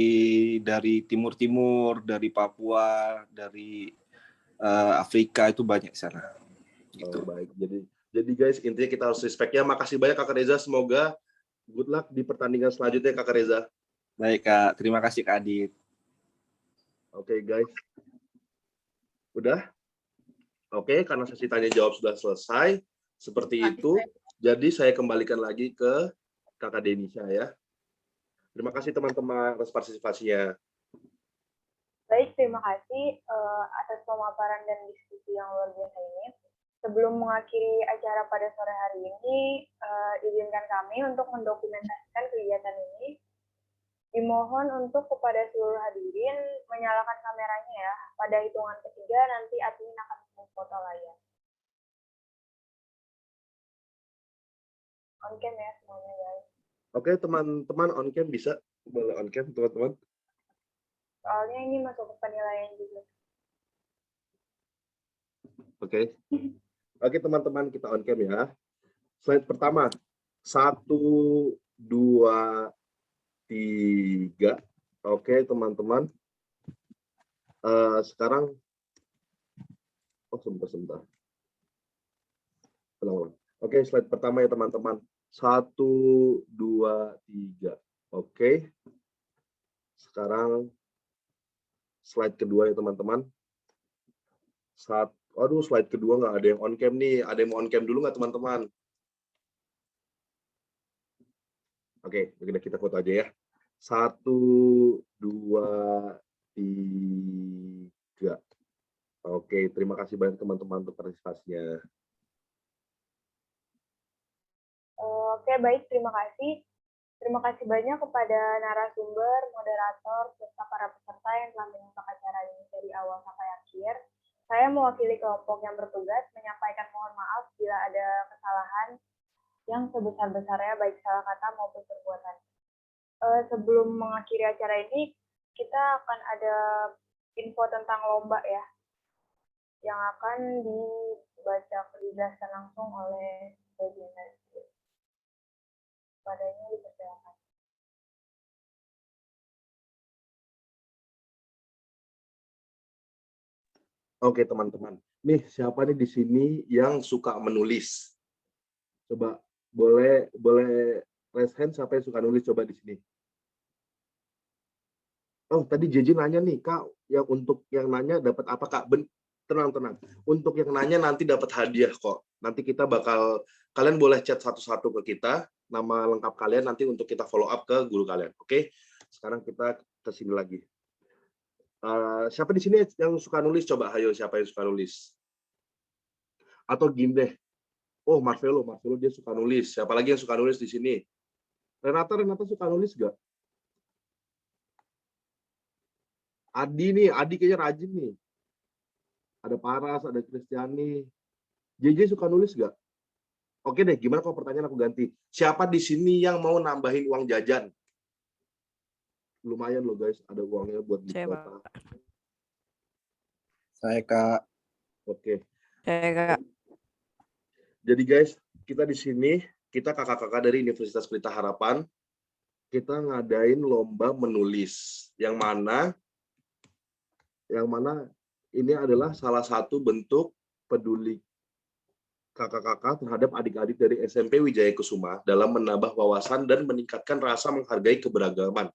dari timur-timur, dari Papua, dari Afrika itu banyak di sana. Gitu. Oh, baik, jadi guys intinya kita harus respect ya. Makasih banyak Kakak Reza, semoga good luck di pertandingan selanjutnya Kakak Reza. Baik Kak, terima kasih Kak Adit. Oke guys, udah? Oke, karena sesi tanya jawab sudah selesai, seperti itu. Jadi saya kembalikan lagi ke Kakak Denisha ya. Terima kasih teman-teman atas partisipasinya. Baik, terima kasih atas pemaparan dan diskusi yang luar biasa ini. Sebelum mengakhiri acara pada sore hari ini, izinkan kami untuk mendokumentasikan kegiatan ini. Dimohon untuk kepada seluruh hadirin menyalakan kameranya ya. Pada hitungan ketiga nanti admin akan memfoto layar. On cam ya semuanya guys. Oke teman-teman, on cam bisa? Boleh on cam teman-teman? Soalnya ini masuk ke penilaian juga. Oke. Oke teman-teman, kita on cam ya. Slide pertama. 1, 2, 3. Oke teman-teman. Sekarang, sebentar. Oke, slide pertama ya teman-teman. 1, 2, 3. Oke. Sekarang slide kedua ya teman-teman. Aduh, slide kedua nggak ada yang on cam nih. Ada yang mau on cam dulu nggak teman-teman? Oke, begini kita foto aja ya. 1, 2, 3. Oke, terima kasih banyak teman-teman untuk partisipasinya. Oke, baik, terima kasih. Terima kasih banyak kepada narasumber, moderator, serta para peserta yang telah menyimak acara ini dari awal sampai akhir. Saya mewakili kelompok yang bertugas menyampaikan mohon maaf bila ada kesalahan yang sebesar-besarnya baik salah kata maupun perbuatan. Sebelum mengakhiri acara ini, kita akan ada info tentang lomba ya, yang akan dijelaskan langsung oleh Regina. Padanya dipersilakan. Oke teman-teman, nih siapa nih di sini yang suka menulis? Coba boleh raise hand siapa yang suka nulis, coba di sini. Oh tadi JJ nanya nih Kak, yang untuk yang nanya dapat apa Kak? Tenang. Untuk yang nanya nanti dapat hadiah kok. Nanti kita kalian boleh chat satu-satu ke kita, nama lengkap kalian nanti untuk kita follow up ke guru kalian. Oke? Sekarang kita ke sini lagi. Siapa di sini yang suka nulis? Coba, ayo siapa yang suka nulis? Atau gini deh, Oh, Marvelo dia suka nulis. Siapa lagi yang suka nulis di sini? Renata suka nulis nggak? Adi kayaknya rajin nih. Ada Paras, ada Kristiani. JJ suka nulis nggak? Oke deh, gimana kalau pertanyaan aku ganti? Siapa di sini yang mau nambahin uang jajan? Lumayan loh guys, ada uangnya buat beli kuota. Saya Kak. Oke. Saya Kak. Jadi guys, kita di sini, kita kakak-kakak dari Universitas Pelita Harapan, kita ngadain lomba menulis. Yang mana ini adalah salah satu bentuk peduli kakak-kakak terhadap adik-adik dari SMP Wijaya Kusuma dalam menambah wawasan dan meningkatkan rasa menghargai keberagaman.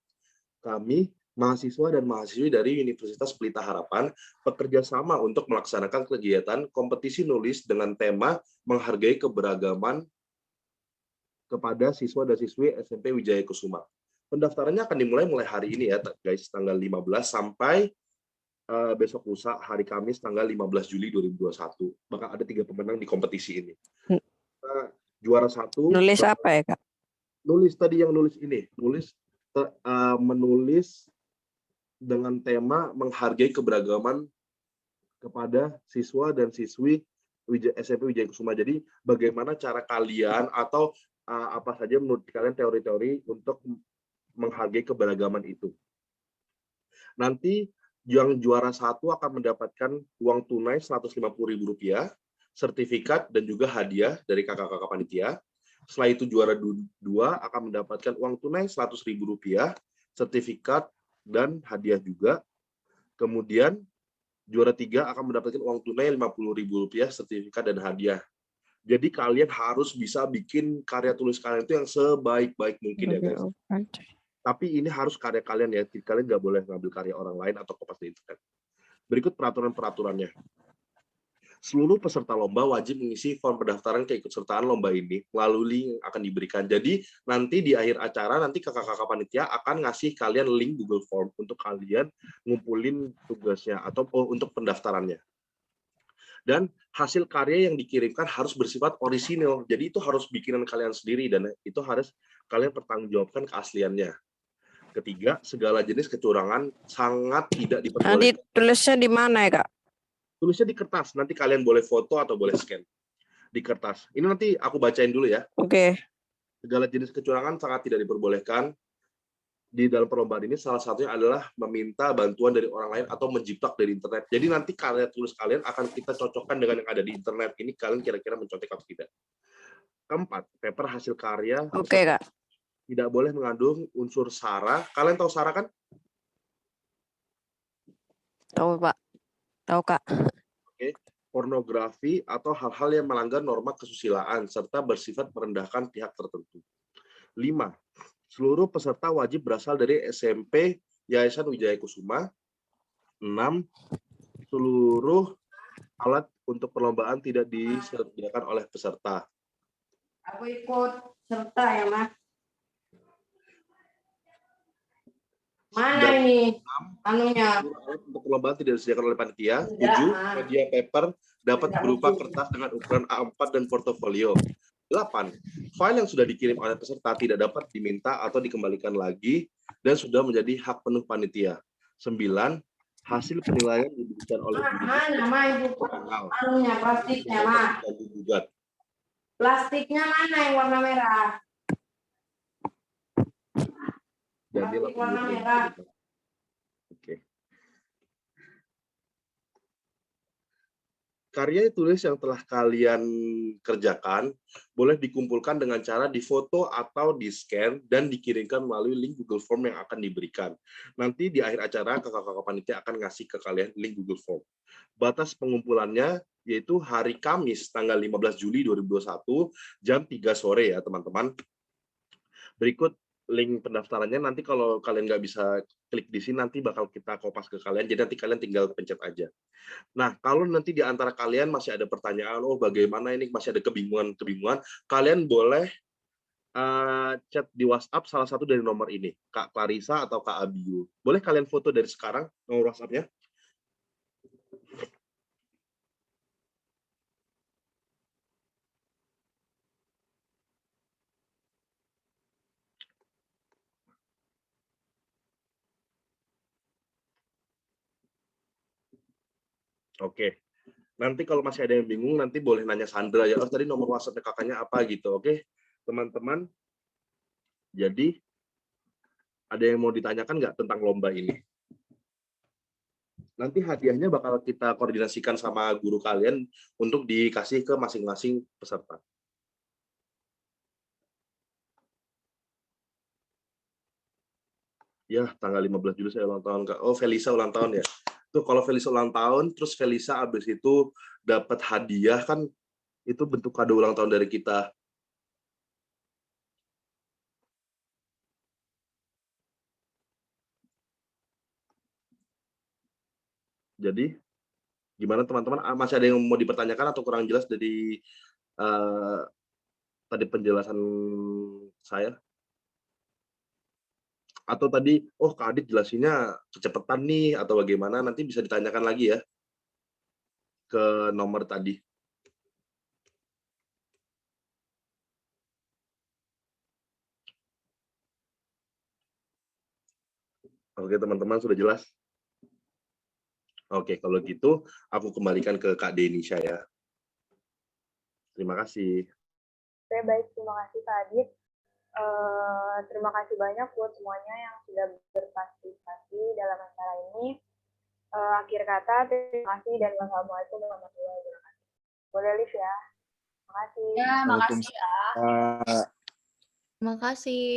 Kami, mahasiswa dan mahasiswi dari Universitas Pelita Harapan, bekerja sama untuk melaksanakan kegiatan kompetisi nulis dengan tema menghargai keberagaman kepada siswa dan siswi SMP Wijaya Kusuma. Pendaftarannya akan dimulai hari ini ya guys, tanggal 15 sampai besok lusa hari Kamis tanggal 15 Juli 2021. Bakal ada 3 pemenang di kompetisi ini. Juara 1. Nulis apa ya Kak? Nulis tadi yang nulis ini, menulis dengan tema menghargai keberagaman kepada siswa dan siswi SMP Wijaya Kusuma. Jadi bagaimana cara kalian atau apa saja menurut kalian teori-teori untuk menghargai keberagaman itu. Nanti yang juara 1 akan mendapatkan uang tunai Rp150.000, sertifikat dan juga hadiah dari kakak-kakak panitia. Setelah itu juara 2 akan mendapatkan uang tunai Rp100.000, sertifikat dan hadiah juga. Kemudian juara 3 akan mendapatkan uang tunai Rp50.000, sertifikat dan hadiah. Jadi kalian harus bisa bikin karya tulis kalian itu yang sebaik-baik mungkin ya guys. Tapi ini harus karya kalian ya, kalian nggak boleh ngambil karya orang lain atau kopas di internet. Berikut peraturan-peraturannya. Seluruh peserta lomba wajib mengisi form pendaftaran keikutsertaan lomba ini melalui link yang akan diberikan. Jadi nanti di akhir acara, nanti kakak-kakak panitia akan ngasih kalian link Google Form untuk kalian ngumpulin tugasnya atau untuk pendaftarannya. Dan hasil karya yang dikirimkan harus bersifat orisinil. Jadi itu harus bikinan kalian sendiri dan itu harus kalian pertanggungjawabkan keasliannya. Ketiga, segala jenis kecurangan sangat tidak diperbolehkan. Nanti tulisnya di mana ya Kak? Tulisnya di kertas. Nanti kalian boleh foto atau boleh scan di kertas. Ini nanti aku bacain dulu ya. Oke. Segala jenis kecurangan sangat tidak diperbolehkan di dalam perlombaan ini. Salah satunya adalah meminta bantuan dari orang lain atau menjiplak dari internet. Jadi nanti karya tulis kalian akan kita cocokkan dengan yang ada di internet. Ini kalian kira-kira mencontek atau tidak. Keempat, paper hasil karya. Oke Kak. Tidak boleh mengandung unsur sara. Kalian tahu sara kan? Tahu Pak. Tahu Kak. Oke. Pornografi atau hal-hal yang melanggar norma kesusilaan serta bersifat merendahkan pihak tertentu. 5. Seluruh peserta wajib berasal dari SMP Yayasan Wijaya Kusuma. 6. Seluruh alat untuk perlombaan tidak disediakan oleh peserta. Aku ikut serta ya, Mas. Mana ini anunya? Untuk perlombaan tidak disediakan oleh panitia. 7. Media paper dapat berupa kertas dengan ukuran A4 dan portofolio. 8. File yang sudah dikirim oleh peserta tidak dapat diminta atau dikembalikan lagi dan sudah menjadi hak penuh panitia. 9. Hasil penilaian diberikan oleh mana Ibu? Anunya plastiknya, Mas. Plastiknya mana yang warna merah? Plastik warna merah. Oke. Karya tulis yang telah kalian kerjakan boleh dikumpulkan dengan cara difoto atau di-scan dan dikirimkan melalui link Google Form yang akan diberikan. Nanti di akhir acara kakak-kakak panitia akan ngasih ke kalian link Google Form. Batas pengumpulannya yaitu hari Kamis tanggal 15 Juli 2021 jam 3 sore ya teman-teman. Berikut link pendaftarannya, nanti kalau kalian nggak bisa klik di sini nanti bakal kita kopas ke kalian, jadi nanti kalian tinggal pencet aja. Nah, kalau nanti di antara kalian masih ada pertanyaan, oh bagaimana ini masih ada kebingungan, kalian boleh chat di WhatsApp salah satu dari nomor ini, Kak Clarissa atau Kak Abiyu. Boleh kalian foto dari sekarang nomor WhatsApp-nya? Oke. Nanti kalau masih ada yang bingung, nanti boleh nanya Sandra ya. Oh, tadi nomor WhatsApp kakaknya apa gitu. Oke, teman-teman. Jadi, ada yang mau ditanyakan nggak tentang lomba ini? Nanti hadiahnya bakal kita koordinasikan sama guru kalian untuk dikasih ke masing-masing peserta. Ya, tanggal 15 Juli saya ulang tahun, Kak. Oh, Felisa ulang tahun ya. Tuh, kalau Felisa ulang tahun, terus Felisa abis itu dapat hadiah, kan itu bentuk kado ulang tahun dari kita. Jadi, gimana teman-teman? Masih ada yang mau dipertanyakan atau kurang jelas dari tadi penjelasan saya? Atau tadi, oh Kak Adit jelasinnya kecepatan nih, atau bagaimana, nanti bisa ditanyakan lagi ya ke nomor tadi. Oke teman-teman, sudah jelas? Oke, kalau gitu aku kembalikan ke Kak Denisha ya. Terima kasih. Oke, baik. Terima kasih Kak Adit. Terima kasih banyak buat semuanya yang sudah berpartisipasi dalam acara ini. Akhir kata, terima kasih dan wassalamualaikum warahmatullahi wabarakatuh. Boleh live ya. Terima kasih. Ya, makasih ya. Terima kasih.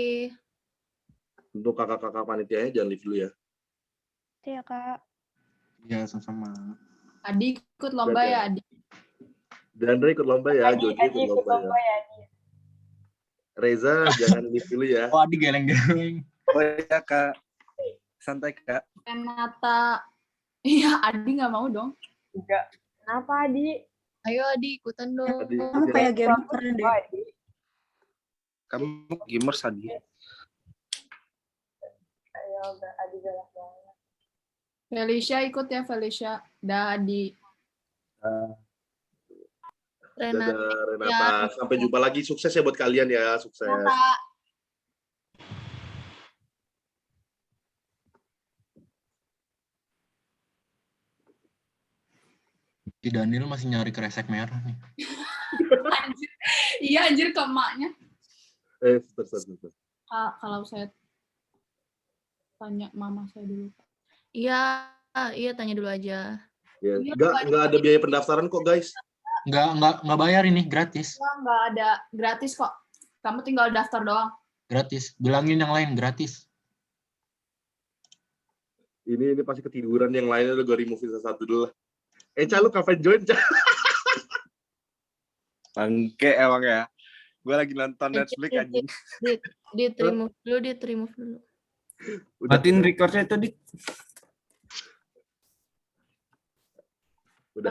Untuk kakak-kakak panitianya jangan leave dulu ya. Iya, Kak. Ya, sama-sama. Adi ikut lomba ya, Adi. Dandra ikut lomba ya, Adi Jojo ikut ikut lomba lomba ya. ya, Adi. Reza jangan leave dulu ya. Oh, Adi geleng-geleng. Oh ya Kak, santai Kak. Renata. Iya, Adi nggak mau dong. Enggak. Kenapa, Adi? Ayo Adi, ikutan dong. Adi, Kamu kayak gamer deh. Adi. Kamu gamers Adi. Ayo, Adi galak banget. Felicia ikut ya, Felicia. Dah, Adi. Renata. Dadah Renata, sampai jumpa lagi. Sukses ya buat kalian ya, sukses. Renata. Si Daniel masih nyari kresek merah nih. Anjir. Iya, anjir ke emaknya. Sebentar. Kalau saya tanya mama saya dulu. Iya, tanya dulu aja. Ya, nggak ada biaya pendaftaran kok guys. Nggak bayar ini, gratis. Nggak ada, gratis kok. Kamu tinggal daftar doang. Gratis. Bilangin yang lain gratis. Ini pasti ketiduran, yang lainnya udah gue remove satu dulu lah. Ca, lu kapan join, Ca? Bangke emang ya. Gue lagi nonton Netflix anjing. Di-remove dulu. Matiin recordnya itu, Dik. Udah.